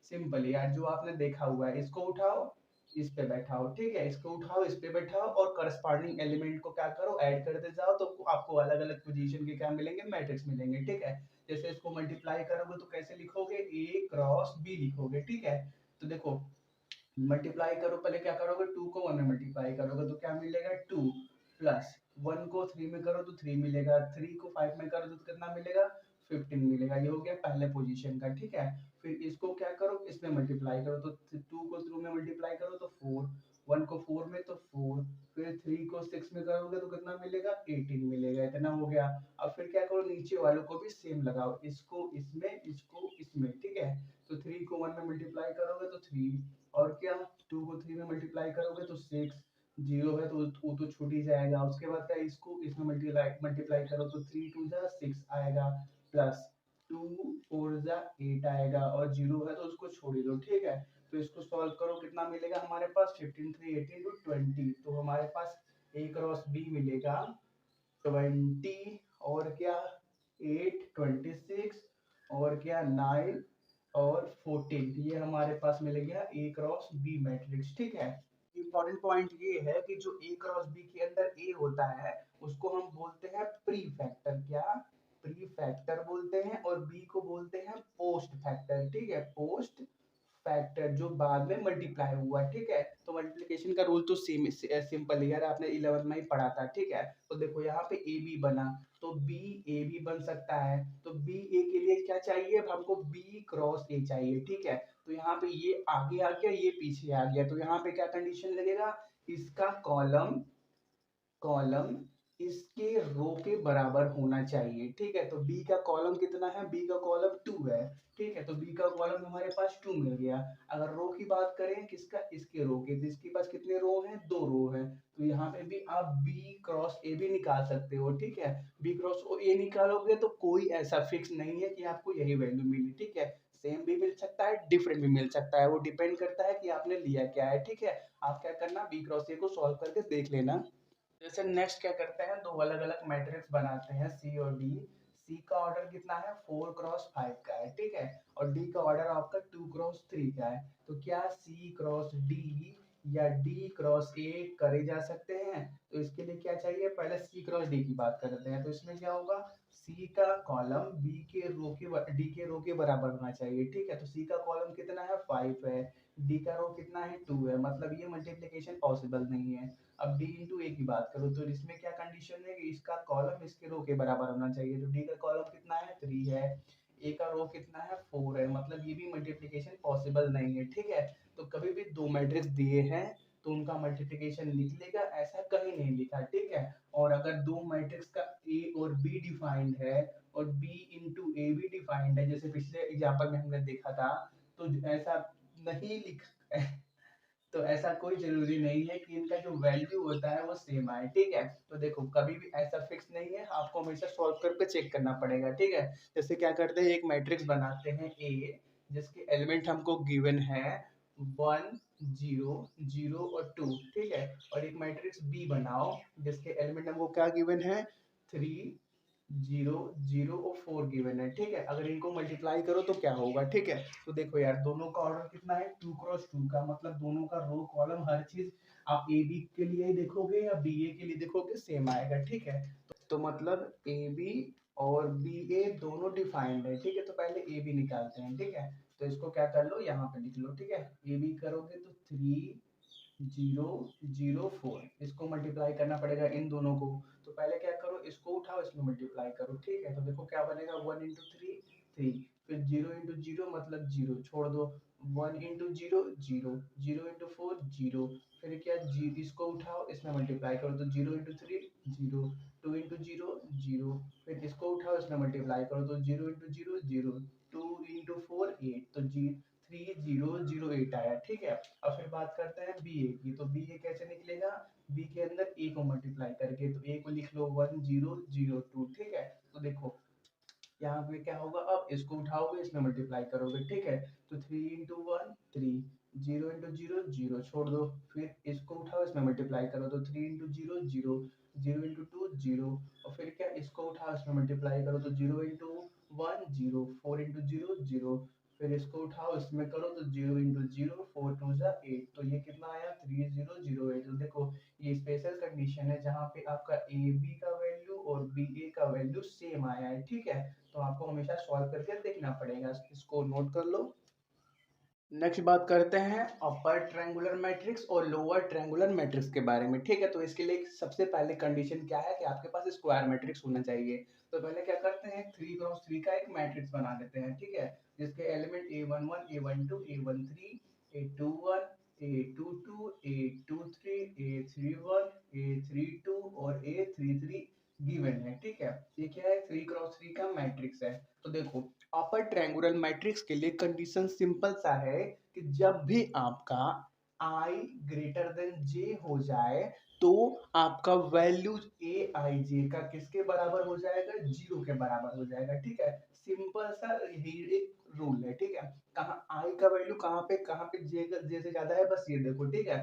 सिंपल यार, जो आपने देखा हुआ है, इसको उठाओ इस पे बैठाओ। ठीक है, इसको उठाओ इस पे बैठाओ और करस्पॉन्डिंग एलिमेंट को क्या करो, ऐड करते जाओ, तो आपको अलग अलग पोजीशन के क्या मिलेंगे, मैट्रिक्स मिलेंगे। ठीक है, जैसे इसको मल्टीप्लाई करोगे तो कैसे लिखोगे, ए क्रॉस बी लिखोगे। ठीक है, तो देखो मल्टीप्लाई करो, पहले क्या करोगे, 2 को 1 में मल्टीप्लाई करोगे तो क्या मिलेगा 2, प्लस 1 को 3 में करो तो 3 मिलेगा, 3 को 5 में करो तो कितना मिलेगा 15 मिलेगा। ये हो गया पहले पोजीशन का। ठीक है, फिर इसको क्या करो, इसमें मल्टीप्लाई करो तो 2 को 2 में मल्टीप्लाई करो तो 4, 1 को 4 में तो 4, फिर 3 को 6 में करोगे तो कितना मिलेगा 18 मिलेगा। इतना हो गया। अब फिर क्या करो, नीचे वालों को भी सेम लगाओ, इसको इसमें इसको इसमें। ठीक है, तो 3 को 1 में मल्टीप्लाई करोगे तो 3, और क्या 2 को 3 में मल्टीप्लाई करोगे तो 6, 0 है तो वो तो छूट ही जाएगा। उसके बाद क्या, इसको इसमें मल्टीप्लाई करो तो 3 2 जा 6 आएगा, प्लस 2 4 जा 8 आएगा, और 0 है तो उसको छोड़ ही दो। ठीक है, तो इसको सॉल्व करो, कितना मिलेगा हमारे पास 15 3 18 to 20। तो हमारे पास ए क्रॉस बी मिलेगा 20, और क्या 8 26, और क्या 9 और 14। ये हमारे पास मिल गया ए क्रॉस बी मैट्रिक्स। ठीक है, इंपॉर्टेंट पॉइंट ये है कि जो ए क्रॉस बी के अंदर ए होता है उसको हम बोलते हैं प्री फैक्टर। क्या, प्री फैक्टर बोलते हैं। और बी को बोलते हैं पोस्ट फैक्टर। ठीक है, पोस्ट फैक्टर जो बाद में मल्टीप्लाई हुआ। ठीक है, तो मल्टीप्लिकेशन का रूल तो सेम सिंपल है यार, आपने 11th में ही पढ़ा था। ठीक है, तो देखो यहाँ पे ए बी बना तो बी ए बी बन सकता है। तो बी ए के लिए क्या चाहिए, अब हमको बी क्रॉस ए चाहिए। ठीक है, तो यहाँ पे ये आगे आ गया ये पीछे आ गया, तो यहाँ पे क्या कंडीशन लगेगा, इसका कॉलम कॉलम इसके रो के बराबर होना चाहिए। ठीक है, तो बी का कॉलम कितना है, बी का कॉलम 2 है। ठीक है, तो बी का कॉलम हमारे पास 2 मिल गया। अगर रो की बात करें किसका, इसके रो के, तो इसके पास कितने रो हैं, 2 रो हैं। तो यहाँ पे भी आप बी क्रॉस ए भी निकाल सकते हो। ठीक है, बी क्रॉस ए निकालोगे तो कोई ऐसा फिक्स नहीं है कि आपको यही वैल्यू मिली। ठीक है, सेम भी मिल सकता है, डिफरेंट भी मिल सकता है, वो डिपेंड करता है कि आपने लिया क्या है। ठीक है, आप क्या करना, बी क्रॉस ए को सॉल्व करके देख लेना। जैसे नेक्स्ट क्या करते हैं, दो अलग अलग मैट्रिक्स बनाते हैं सी और डी। सी का ऑर्डर कितना है 4 क्रॉस 5 का है। ठीक है, और डी का ऑर्डर आपका 2 क्रॉस 3 का है। तो क्या सी क्रॉस डी या डी क्रॉस ए करे जा सकते हैं। तो इसके लिए क्या चाहिए, पहले सी क्रॉस डी की बात करते हैं। तो इसमें क्या होगा, सी का कॉलम बी के रो के डी के रो के बराबर होना चाहिए। ठीक है, तो सी का कॉलम कितना है 5 है, डी का रो कितना है 2 है, मतलब ये मल्टीप्लिकेशन पॉसिबल नहीं है। अब डी इंटू ए की बात करो तो इसमें क्या कंडीशन है कि इसका कॉलम इसके रो के बराबर होना चाहिए। तो डी का कॉलम कितना है 3 है, ए का रो कितना है 4 है, मतलब ये भी मल्टीप्लिकेशन पॉसिबल नहीं है। ठीक है, तो कभी भी दो मैट्रिक्स दिए हैं तो उनका मल्टीप्लिकेशन निकलेगा, ऐसा कहीं नहीं लिखा। ठीक है, और अगर दो मैट्रिक्स का ए और बी डिफाइंड है और बी इंटू ए भी डिफाइंड है, जैसे पिछले एग्जाम्पल में हमने देखा था, तो ऐसा नहीं लिखा तो ऐसा कोई जरूरी नहीं है कि इनका जो वैल्यू होता है वो सेम आए। ठीक है, तो देखो कभी भी ऐसा फिक्स नहीं है, आपको हमेशा सॉल्व करके चेक करना पड़ेगा। ठीक है, जैसे क्या करते हैं, एक मैट्रिक्स बनाते हैं ए जिसके एलिमेंट हमको गिवन है 1 0 0 और 2। ठीक है, और एक मैट्रिक्स बी बनाओ जिसके एलिमेंट हमको क्या गिवन है 3 जीरो जीरो और 4 गिवन है, ठीक है। अगर इनको मल्टीप्लाई करो तो क्या होगा, ठीक है। तो देखो यार, दोनों का ऑर्डर कितना है, 2 क्रॉस 2 का, मतलब दोनों का रो कॉलम हर चीज आप ए बी के लिए ही देखोगे या बी ए के लिए देखोगे, सेम आएगा, ठीक है। तो मतलब ए बी और बी ए दोनों डिफाइंड है, ठीक है। तो पहले ए बी निकालते हैं, ठीक है। तो इसको क्या कर लो, यहाँ पे लिख लो, ठीक है। ए बी करोगे तो 3 0 0 4, इसको मल्टीप्लाई करना पड़ेगा इन दोनों को। तो पहले क्या करो, इसको उठाओ, इसमें मल्टीप्लाई करो, ठीक है। तो देखो क्या बनेगा, 1 इंटू 3 3, फिर 0 इंटू 0 मतलब 0, छोड़ दो। 1 इंटू 0 0, 0 इंटू 4 0, फिर क्या जी, इसको उठाओ, इसमें मल्टीप्लाई करो, तो 0 इंटू 3 0, 2 इंटू 0 0, फिर इसको उठाओ, इसमें मल्टीप्लाई करो, तो 0 इंटू 0 0, 2 इंटू 4 8, तो जी 3008 आया, ठीक है। अब फिर बात करते हैं बी ए की। तो बी ए कैसे निकलेगा, बी के अंदर ए को मल्टीप्लाई करके, तो ए को लिख लो 1002, ठीक है। तो देखो यहाँ पे क्या होगा, अब इसको उठाओगे, इसमें मल्टीप्लाई करोगे, ठीक है। तो 3 इंटू 1 3, 0 इंटू 0 0, छोड़ दो, फिर इसको उठाओ, इसमें मल्टीप्लाई करो, तो 3 इंटू 0 0, 0 इंटू 2 0, और फिर क्या, इसको उठाओ, इसमें मल्टीप्लाई करो, तो 0 इंटू 1 0, 4 इंटू 0 0, फिर इसको उठाओ, इसमें करो, तो 0 इंटू 0 4 2 8, तो ये कितना आया, 3008। तो देखो ये स्पेशल कंडीशन है जहाँ पे आपका ए बी का वैल्यू और बी ए का वैल्यू सेम आया है, ठीक है। तो आपको हमेशा सॉल्व करके देखना पड़ेगा, इसको नोट कर लो। नेक्स्ट बात करते हैं अपर ट्रायंगुलर मैट्रिक्स और लोअर ट्रायंगुलर मैट्रिक्स के बारे में, ठीक है। तो इसके लिए सबसे पहले कंडीशन क्या है कि आपके पास स्क्वायर मैट्रिक्स होना चाहिए। तो पहले क्या करते हैं, 3 क्रॉस 3 का एक मैट्रिक्स बना देते हैं, ठीक है। जिसके element A11 A12 A13 A21 A22 A23 A31 A32 और A33 गिवन है, ठीक है। ये क्या है, 3 क्रॉस 3 का मैट्रिक्स है। तो देखो अपर ट्रायंगुलर मैट्रिक्स के लिए कंडीशन सिंपल सा है कि जब भी आपका i ग्रेटर देन j हो जाए तो आपका वैल्यू ए आई जे का किसके बराबर हो जाएगा, 0 के बराबर हो जाएगा, ठीक है। सिंपल सा यही एक रूल है, ठीक है। कहाँ i का वैल्यू कहाँ पे j से ज्यादा है, बस ये देखो, ठीक है।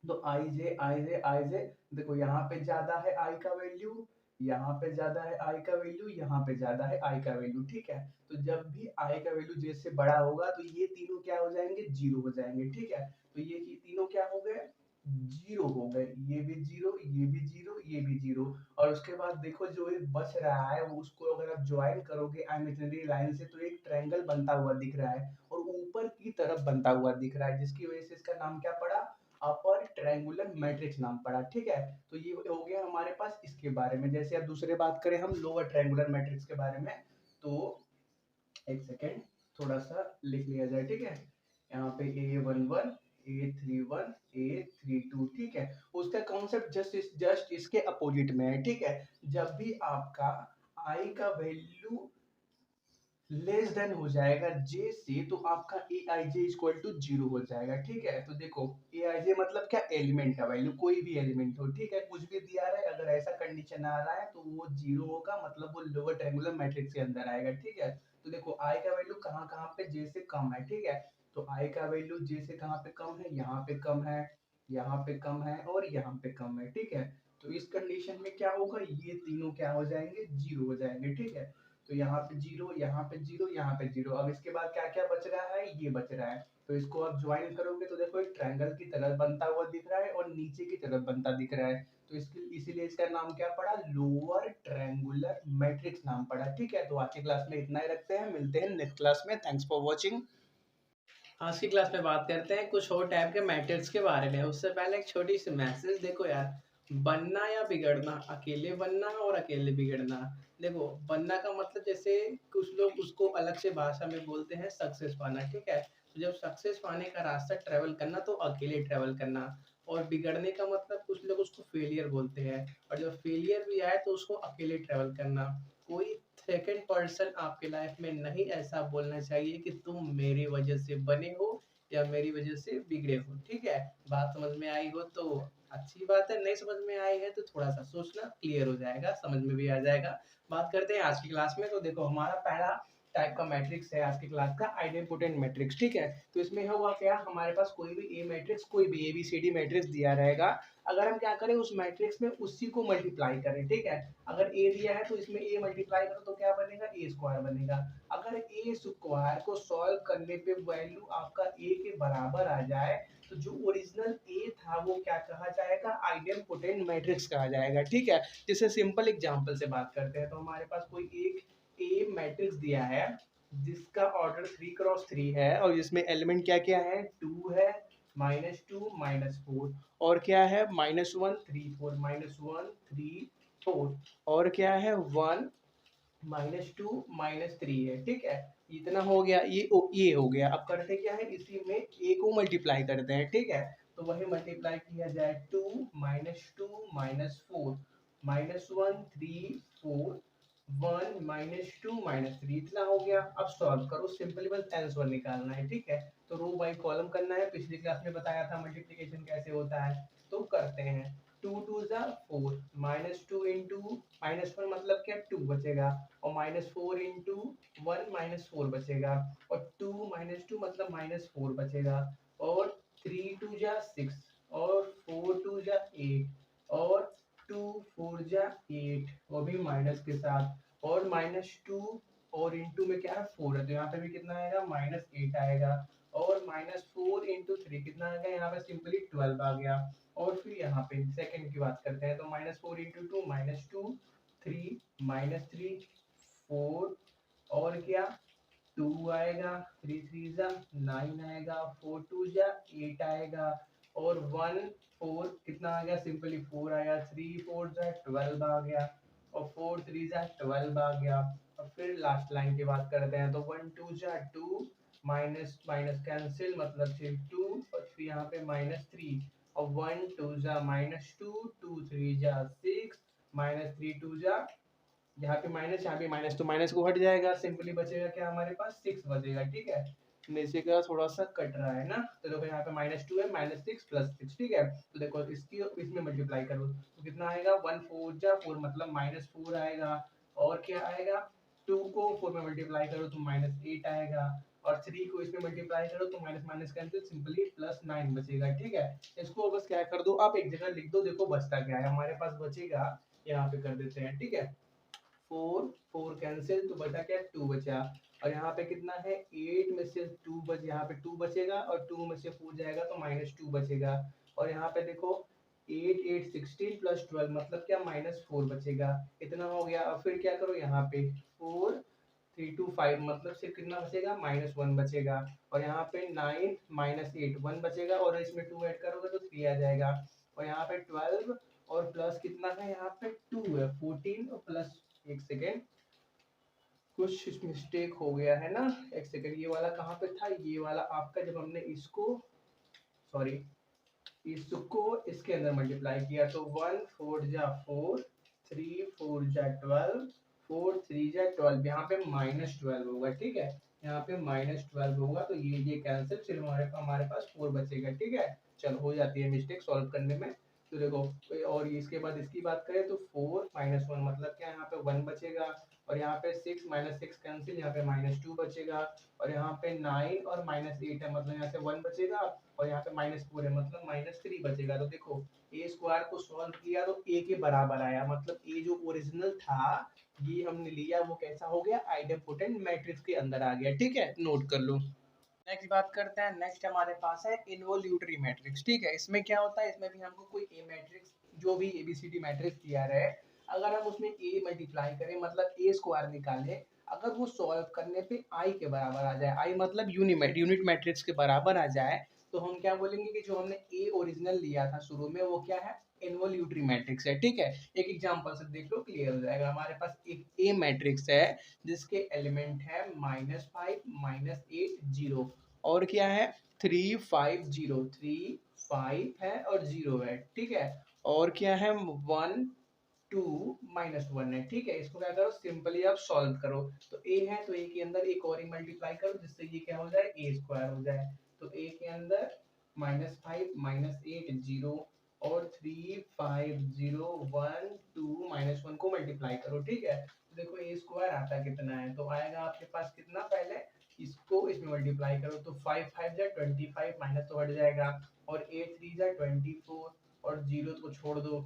तो आई जे देखो यहाँ पे ज्यादा है आई का वैल्यू, यहाँ पे ज्यादा है आई का वैल्यू, यहाँ पे ज्यादा है आई का वैल्यू, ठीक है। तो जब भी आई का वैल्यू जे से बड़ा होगा तो ये तीनों क्या हो जाएंगे, जीरो हो जाएंगे, ठीक है। तो ये तीनों क्या हो गए, जीरो हो गए, ये भी जीरो, ये भी जीरो, ये भी जीरो। और उसके बाद देखो जो एक बच रहा है वो, उसको अगर आप ज्वाइन करोगे इमेजिनरी लाइन से तो एक ट्रायंगल बनता हुआ दिख रहा है और ऊपर की तरफ बनता हुआ दिख रहा है, जिसकी वजह से इसका नाम क्या पड़ा, अपर ट्रायंगुलर मैट्रिक्स नाम पड़ा, ठीक है। तो ये हो गया हमारे पास इसके बारे में। जैसे अब दूसरे बात करें हम लोअर ट्रायंगुलर मैट्रिक्स के बारे में, तो एक सेकेंड थोड़ा सा लिख लिया जाए, ठीक है। यहाँ पे A11 A31 A32, ठीक है। उसका कॉन्सेप्ट जस्ट इसके अपोजिट में है, ठीक है। जब भी आपका i का वैल्यू लेस देन हो जाएगा जे से तो आपका ए आई जे इक्वल टू 0 हो जाएगा, ठीक है। तो देखो ए आई जे मतलब क्या, एलिमेंट का वैल्यू, कोई भी एलिमेंट हो, ठीक है, कुछ भी दिया रहा है, अगर ऐसा कंडीशन आ रहा है तो वो 0 होगा, मतलब वो लोअर ट्रायंगुलर मैट्रिक्स के अंदर आएगा, ठीक है। तो देखो आई का वैल्यू कहाँ कहाँ पे जे से कम है, ठीक है। तो आई का वैल्यू जे से कहाँ पे कम है, यहाँ पे कम है, यहाँ पे कम है और यहाँ पे कम है, ठीक है। तो इस कंडीशन में क्या होगा, ये तीनों क्या हो जाएंगे, जीरो हो जाएंगे, ठीक है। तो यहाँ पे जीरो, यहाँ पे जीरो, यहाँ पे जीरो। अब इसके बाद क्या क्या बच रहा है, ये बच रहा है। तो इसको आप ज्वाइन करोगे तो देखो एक ट्रायंगल की तरह बनता हुआ दिख रहा है और नीचे की तरफ बनता दिख रहा है। तो इसके इसीलिए इसका नाम क्या पड़ा, लोअर ट्रायंगुलर मैट्रिक्स नाम पड़ा, ठीक है। तो आज की क्लास में इतना ही रखते हैं, मिलते हैं नेक्स्ट क्लास में। Thanks for watching. आज की क्लास में बात करते हैं कुछ और टाइप के मैटर्स के बारे में। उससे पहले एक छोटी सी मैसेज, देखो यार, बनना या बिगड़ना, अकेले बनना और अकेले बिगड़ना। देखो बनना का मतलब जैसे कुछ लोग उसको अलग से भाषा में बोलते हैं सक्सेस पाना, ठीक है। तो जब सक्सेस पाने का रास्ता ट्रेवल करना तो अकेले ट्रेवल करना, और बिगड़ने का मतलब कुछ लोग उसको फेलियर बोलते हैं, और जब फेलियर भी आए तो उसको अकेले ट्रेवल करना। कोई सेकंड पर्सन आपके लाइफ में नहीं ऐसा बोलना चाहिए कि तुम मेरी वजह से बने हो या मेरी वजह से बिगड़े हो, ठीक है। बात समझ में आई हो तो अच्छी बात है, नहीं समझ में आई है तो थोड़ा सा सोचना, क्लियर हो जाएगा, समझ में भी आ जाएगा। बात करते हैं आज की क्लास में। तो देखो हमारा पहला टाइप का मैट्रिक्स है आज की क्लास का आइडेंपोटेंट मैट्रिक्स। ठीक है, तो इसमें हुआ क्या, हमारे पास कोई भी ए मैट्रिक्स, कोई भी ABCD मैट्रिक्स दिया रहेगा। अगर हम क्या करें, उस मैट्रिक्स में उसी को मल्टीप्लाई करें। ठीक है, अगर ए दिया है तो इसमें ए मल्टीप्लाई करो तो क्या बनेगा, ए स्क्वायर बनेगा। अगर ए स्क्वायर को सॉल्व करने पे वैल्यू आपका ए के बराबर आ जाए तो जो ओरिजिनल ए था वो क्या कहा जाएगा, आइडेंपोटेंट मैट्रिक्स कहा जाएगा। ठीक है, जैसे सिंपल एग्जांपल से बात करते हैं। तो हमारे पास कोई एक ए मैट्रिक्स दिया है जिसका ऑर्डर 3x3 है और जिसमें एलिमेंट क्या क्या है, 2 है, -2 -4 और क्या है, -1 3 4, -1 3 4 और क्या है 1 -2 -3 है। ठीक है, इतना हो गया, ये हो गया। अब करते क्या है, इसी में ए को मल्टीप्लाई करते हैं। ठीक है, तो वही मल्टीप्लाई किया जाए, 2 -2 -4 -1 3 4 1 -2 -3 इतना हो गया। अब सॉल्व करो, सिंपली बस आंसर निकालना है। ठीक है, तो रो बाई कॉलम करना है। पिछली क्लास में बताया था मल्टीप्लिकेशन कैसे होता है, तो करते हैं। 2 2 जा 4, -2 इंटू -1 मतलब क्या, 2 बचेगा, और -4 इंटू 1 -4 बचेगा, और 2 -2 मतलब -4 बचेगा, और 3 2 जा 6, और 4 2 जा 8, और 2 4 जा 8 वो भी माइनस के साथ, और -2 और इंटू में क्या है 4 है, तो यहाँ पे भी कितना आएगा, -8 आएगा, और -4 इंटू 3 कितना आ गया, यहाँ पे सिंपली 12 आ गया। और फिर यहाँ पे सेकंड की बात करते हैं, तो -4 इंटू 2 -2 3 -3 4 और क्या 2 आएगा, 3 3 जा 9 आएगा, 4 2 जा 8 आएगा, और 1 4 कितना आ गया, सिंपली 4 आया, 3 4 जा 12 आ गया, और 4 3 जा 12 आ गया। और फिर लास्ट लाइन की बात करते हैं, तो 1 2 जा 2 माइनस माइनस कैंसिल मतलब सिर्फ 2, और फिर यहाँ पे -3, और 1 2 जा -2 2 3 जा 6 -3 2 जा, यहाँ पे माइनस, यहाँ पे माइनस, तो माइनस को हट जाएगा, सिंपली बचेगा क्या, हमारे पास 6 बचेगा। ठीक है, नीचे का थोड़ा सा कट रहा है ना, तो देखो यहाँ पे -2 है, -6 + 6। ठीक है, तो देखो इसकी इसमें मल्टीप्लाई करो तो कितना आएगा, 1 4 जा 4 मतलब -4 आएगा, और क्या आएगा, 2 को 4 में मल्टीप्लाई करो तो -8 आएगा, और 3 को इसमें मल्टीप्लाई करो तो माइनस माइनस कैंसिल, सिंपली +9 बचेगा। ठीक है, इसको बस क्या कर दो, आप एक जगह लिख दो, देखो बचता क्या है हमारे पास बचेगा, यहाँ पे कर देते हैं। ठीक है, 4 4 कैंसिल तो बचा क्या, 2 बचा, और यहाँ पे कितना है, 8 में से 2 बच, यहाँ पे 2 बचेगा, और 2 में से 4 जाएगा तो -2 बचेगा, और यहाँ पे देखो 8 8 16 + 12 मतलब क्या, -4 बचेगा। इतना हो गया। अब फिर क्या करो, यहाँ पे 4 3 2 5 मतलब सिर्फ कितना बचेगा, -1 बचेगा, और यहाँ पे 9 -8 1 बचेगा, और इसमें 2 ऐड करोगे तो 3 आ जाएगा, और यहाँ पे 12 और प्लस कितना है, यहाँ पे 2 है, 14 और प्लस, एक सेकेंड कुछ मिस्टेक हो गया है ना, एक सेकेंड, ये वाला कहाँ पे था, ये वाला आपका जब हमने इसको, सॉरी, इसको इसके अंदर मल्टीप्लाई किया तो 1 4 जा 4 3 4 जा 12 4 3 जा 12, यहाँ पे -12 होगा। ठीक है, यहाँ पे -12 होगा, तो ये कैंसिल, सिर्फ हमारे पास 4 बचेगा। ठीक है, चलो हो जाती है मिस्टेक सॉल्व करने में। तो देखो, और इसके बाद इसकी बात करें तो 4 -1 मतलब क्या, यहाँ पे 1 बचेगा, और यहाँ पे 6 -6 कैंसिल, यहाँ पे -2 बचेगा, और यहाँ पे 9 और -8 है मतलब यहाँ से 1 बचेगा, और यहाँ पे -4 है मतलब -3 बचेगा। तो देखो ए स्क्वायर को सॉल्व किया तो ए के बराबर आया, मतलब ए जो ओरिजिनल था ये हमने लिया, वो कैसा हो गया, आइडेंपोटेंट मैट्रिक्स के अंदर आ गया। ठीक है, नोट कर लो। नेक्स्ट बात करते हैं, नेक्स्ट हमारे पास है इन्वोल्यूटरी मैट्रिक्स। ठीक है, इसमें क्या होता है, इसमें भी हमको कोई ए मैट्रिक्स, जो भी ABCD मैट्रिक्स दिया रहे, अगर हम उसमें ए मल्टीप्लाई करें मतलब ए स्क्वायर निकालें, अगर वो सॉल्व करने पे आई के बराबर आ जाए, आई मतलब यूनिट मैट्रिक्स के बराबर आ जाए, तो हम क्या बोलेंगे कि जो हमने ए ओरिजिनल लिया था शुरू में वो क्या है, इन्वोल्यूटरी मैट्रिक्स है। ठीक है, एक एग्जांपल से देख लो, क्लियर हो जाएगा। हमारे पास एक ए मैट्रिक्स है जिसके एलिमेंट है -5 -8 0, और क्या है 3 5 0, 3 5 है और 0 है। ठीक है, और क्या है 1 2 -1 है। ठीक है, इसको क्या करो, सिंपली आप सॉल्व करो, तो ए है तो ए के अंदर एक और ही मल्टीप्लाई करो जिससे ये क्या हो जाए, ए स्क्वायर हो जाए। तो ए के अंदर -5 -8 0, और 35012 -1 को मल्टीप्लाई करो, ठीक है। तो देखो ए स्क्वायर आता कितना है, तो आएगा आपके पास कितना, पहले इसको इसमें मल्टीप्लाई करो तो 5 5 जा 25 माइनस तो हट जाएगा, और 8 3 जा 24 और जीरो को छोड़ दो,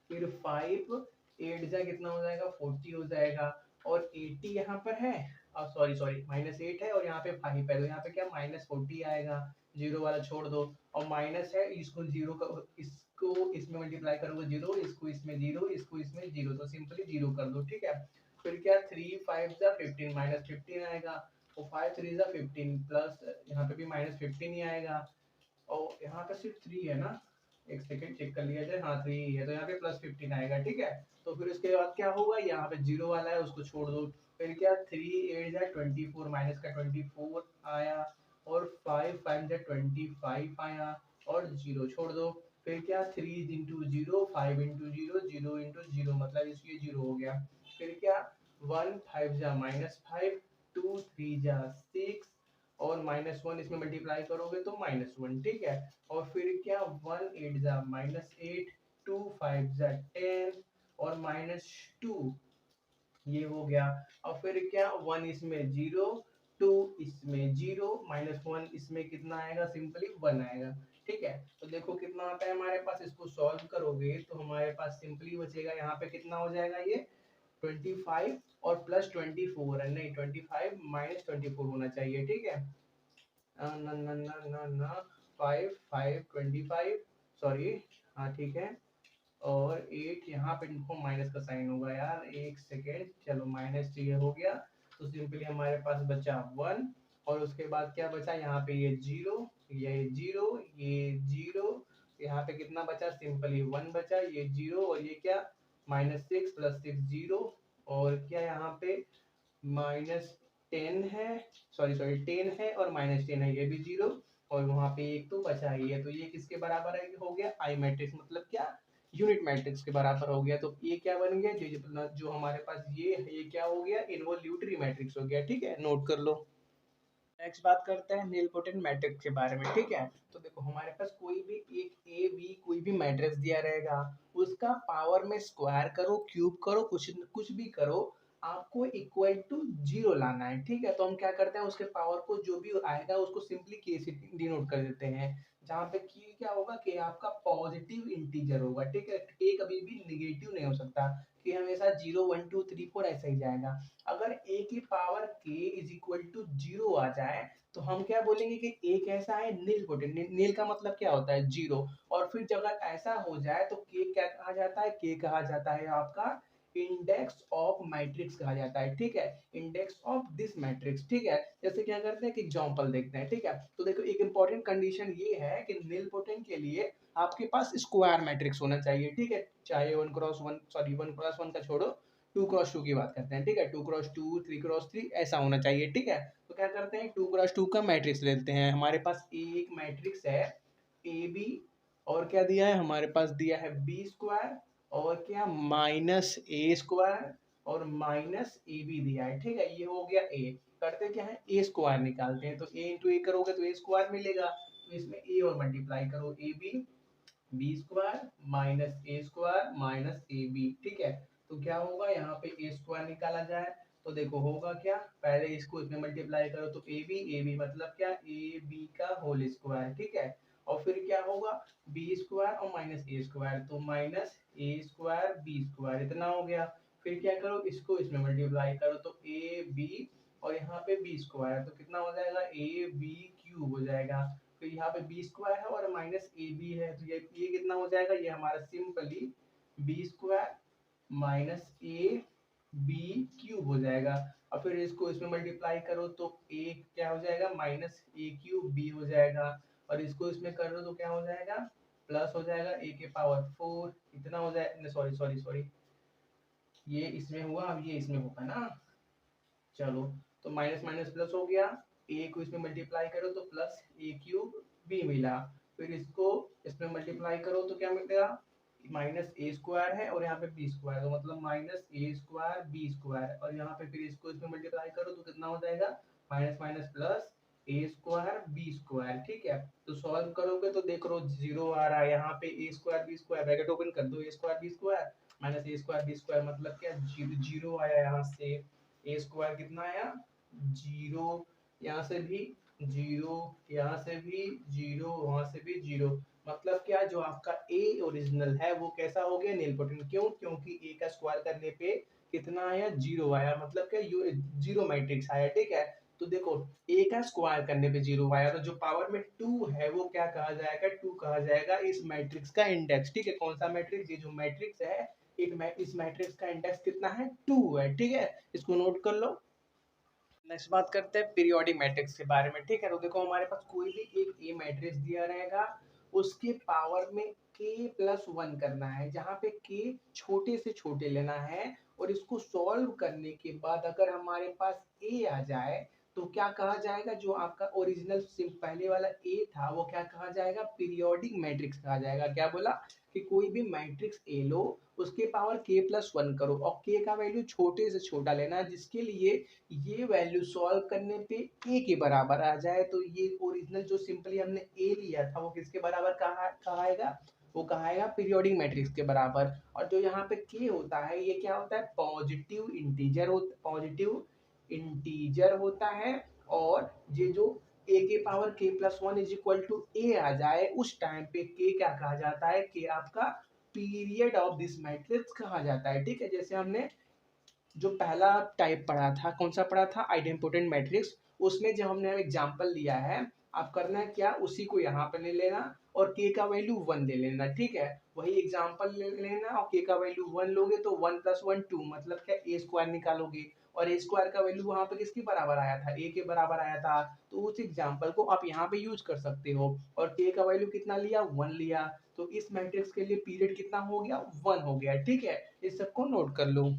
फिर 5 8 जा कितना हो जाएगा 40 हो जाएगा, और 80 यहाँ पर है, सॉरी सॉरी -8 है और यहाँ पे 5 है, तो यहाँ पे क्या -40 आएगा, जीरो वाला छोड़ दो, और माइनस है इसको जीरो का, इसको इसमें मल्टीप्लाई करोगे जीरो, इसको इसमें जीरो, इसको इसमें जीरो, तो सिंपली जीरो कर दो, ठीक है। फिर क्या 3 5 जा 15 -15 आएगा, और 5 3 जा 15 प्लस यहाँ पे भी -15 ही आएगा, और यहाँ पे सिर्फ 3 है ना, एक सेकंड चेक कर लिया जाए, हाँ 3 ही है, तो यहाँ पे +15 आएगा, ठीक है। तो फिर उसके बाद क्या होगा, यहाँ पे जीरो वाला है उसको छोड़ दो, फिर क्या 3 8 जा 24 माइनस का 24 आया, और 5 5 जा 25 आया, और जीरो छोड़ दो, फिर क्या 3 into zero 5 into zero, zero into zero मतलब इसलिए जीरो हो गया, फिर क्या 1 5 जा -5, 2 3 जा 6, और -1 इसमें मल्टीप्लाई करोगे तो -1, ठीक है। और फिर क्या 1 8 जा -8, 2 5 जा 10 और -2, ये हो गया। और फिर क्या 1 इसमें जीरो, 2 इसमें जीरो, -1 इसमें कितना आएगा, सिंपली 1 आएगा, ठीक है। तो देखो कितना आता है हमारे पास, इसको सॉल्व करोगे तो हमारे पास सिंपली बचेगा, यहाँ पे कितना हो जाएगा ये 25 और +24 है, नहीं 25 -24 होना चाहिए, ठीक है। ना ना ना ना ना 5 5 25, सॉरी, हाँ ठीक है, और 8 यहाँ पे इनको माइनस का साइन होगा यार, एक सेकेंड, चलो माइनस ये हो गया, तो सिंपली हमारे पास बचा 1, और उसके बाद क्या बचा, यहाँ पे ये जीरो, ये जीरो, ये जीरो, यहाँ पे कितना बचा, सिंपली 1 बचा, ये जीरो, और ये क्या -6 + 6 जीरो, और क्या यहाँ पे -10 है, सॉरी सॉरी 10 है, और -10 है, ये भी जीरो, और वहां पे एक तो बचा ही है, तो ये किसके बराबर है, हो गया आई मैट्रिक्स, मतलब क्या यूनिट मैट्रिक्स के बराबर हो गया, तो ये क्या बन गया, जो हमारे पास ये है, ये क्या हो गया, इनवॉल्यूटरी मैट्रिक्स हो गया, ठीक है, नोट कर लो। नेक्स्ट बात करते हैं नीलपोटेंट मैट्रिक्स के बारे में, ठीक है। तो देखो हमारे पास कोई भी एक ए बी कोई भी मैट्रिक्स दिया रहेगा, उसका पावर में स्क्वायर करो, क्यूब करो, कुछ कुछ भी करो, आपको इक्वल टू जीरो लाना है, ठीक है। तो हम क्या करते हैं, उसके पावर को जो भी आएगा उसको सिंपली के से डिनोट कर देते हैं, जहाँ पे की क्या होगा कि आपका पॉजिटिव इंटीजर होगा, ठीक है, ए कभी भी निगेटिव नहीं हो सकता, कि हमेशा 0 1 2 3 4 ऐसा ही जाएगा। अगर a की power k is equal to 0 आ जाए, तो हम क्या बोलेंगे कि a कैसा है, नील पोटेंट, नील का मतलब क्या होता है, जीरो, और फिर अगर ऐसा हो जाए तो k क्या कहा जाता है, k कहा जाता है आपका इंडेक्स ऑफ मैट्रिक्स कहा जाता है, ठीक है, इंडेक्स ऑफ दिस मैट्रिक्स, ठीक है। जैसे क्या करते हैं कि एग्जांपल देखते हैं, ठीक है। तो देखो एक इंपॉर्टेंट कंडीशन ये है कि नील पोटेंट के लिए आपके पास स्क्वायर मैट्रिक्स होना चाहिए, ठीक है, चाहे 1 × 1, सॉरी 1 + 1 का छोड़ो, 2 × 2 की बात करते हैं, ठीक है, 2 × 2 3 × 3 ऐसा होना चाहिए, ठीक है। तो क्या करते हैं 2 × 2 का मैट्रिक्स लेते हैं, हमारे पास एक मैट्रिक्स है ए बी, और क्या दिया है हमारे पास, दिया है बी स्क्वायर, और क्या -a² और -ab दिया है, ठीक है, ये हो गया ए। करते क्या है, ए स्क्वायर निकालते हैं, तो ए इंटू ए करोगे तो ए स्क्वायर मिलेगा, तो इसमें ए और मल्टीप्लाई करो, A B B square -a² -ab, ठीक है। तो क्या होगा, यहाँ पे ए स्क्वायर निकाला जाए, तो देखो होगा क्या, पहले इसको इसमें मल्टीप्लाई करो तो ए बी मतलब क्या, ए बी का होल स्क्वायर, ठीक है, और फिर क्या होगा बी स्क्वायर और -a², तो -a²b², इतना हो गया। फिर क्या करो, इसको इसमें मल्टीप्लाई करो तो ए बी, और यहाँ पे बी स्क्वायर, तो कितना हो जाएगा, ab³ हो जाएगा, फिर यहाँ पे बी स्क्वायर है और -ab है, तो ये कितना हो जाएगा, ये हमारा सिंपली b² -ab³ हो जाएगा, और फिर इसको इसमें मल्टीप्लाई करो तो a क्या हो जाएगा, -a³ हो जाएगा, और इसको इसमें करो तो क्या हो जाएगा, प्लस हो जाएगा a⁴ इतना हो जाएगा, सॉरी सॉरी सॉरी, ये इसमें हुआ, अब ये इसमें होगा ना, चलो, तो माइनस माइनस प्लस हो गया, ए को इसमें मल्टीप्लाई करो तो +a³ मिला, फिर इसको इसमें मल्टीप्लाई करो तो क्या मिलेगा, -a² है और यहाँ पे b², तो मतलब -a²b², और यहाँ पे फिर इसको इसमें मल्टीप्लाई करो तो कितना हो जाएगा, माइनस माइनस प्लस ए स्क्वायर बी स्क्वायर, ठीक है। तो सॉल्व करोगे तो देख लो जीरो आ रहा है यहाँ पे, A square B square bracket open कर दो, A square B square minus A square B square मतलब क्या, जीरो जीरो आया यहाँ से, ए स्क्वायर कितना आया जीरो, यहाँ से भी जीरो, यहाँ से भी जीरो, वहां से भी जीरो, मतलब क्या जो आपका ए ओरिजिनल है वो कैसा हो गया, नील पोटेंशियल। क्यों? क्योंकि ए का स्क्वायर करने पे कितना आया जीरो आया, मतलब क्या जीरो मैट्रिक्स आया, ठीक है। तो देखो ए का स्क्वायर करने पे जीरो आया, तो जो पावर में टू है वो क्या कहा जाएगा, टू कहा जाएगा इस मैट्रिक्स का इंडेक्स, ठीक है। कौन सा मैट्रिक्स, ये जो मैट्रिक्स है इस मैट्रिक्स का इंडेक्स कितना है, टू है, ठीक है। इसको नोट कर लो। नेक्स्ट बात करते हैं पीरियोडिक मैट्रिक्स के बारे में, ठीक है। तो देखो हमारे पास कोई भी एक ए मैट्रिक्स दिया रहेगा, उसके पावर में k प्लस वन करना है, जहाँ पे k छोटे से छोटे लेना है, और इसको सॉल्व करने के बाद अगर हमारे पास a आ जाए तो क्या कहा जाएगा, जो आपका ओरिजिनल पहले वाला a था वो क्या कहा जाएगा, पीरियोडिक मैट्रिक्स कहा जाएगा। क्या बोला कि कोई भी मैट्रिक्स ए लो, उसके पावर k प्लस वन करो और k का वैल्यू छोटे से छोटा लेना है, जिसके लिए ये वैल्यू सॉल्व करने पे a के बराबर आ जाए। तो ये ओरिजिनल जो सिंपली हमने a लिया था वो किसके बराबर कहाएगा, वो कहाएगा पीरियोडिक मैट्रिक्स के बराबर। और जो यहाँ पे k होता है ये क्या होता है, पॉजिटिव इंटीजर होता है। और ये जो a के power k plus one is equal to a आ जाए, उस टाइम पे k क्या कहा जाता है, k आपका पीरियड ऑफ दिस मैट्रिक्स कहा जाता है, ठीक है। जैसे हमने जो पहला टाइप पढ़ा था, कौन सा पढ़ा था, आइडेम्पोटेंट मैट्रिक्स, उसमें जो हमने एग्जांपल लिया है, आप करना है क्या, उसी को यहाँ पे ले लेना और k का वैल्यू वन ले लेना, ठीक है। वही एग्जांपल ले लेना और k का वैल्यू वन लोगे तो वन प्लस वन टू, मतलब क्या ए स्क्वायर निकालोगे, और ए स्क्वायर का वैल्यू वहां पे किसके बराबर आया था, ए के बराबर आया था। तो उस एग्जांपल को आप यहाँ पे यूज कर सकते हो, और k का वैल्यू कितना लिया, वन लिया, तो इस मैट्रिक्स के लिए पीरियड कितना हो गया, वन हो गया, ठीक है। इस सबको नोट कर लो।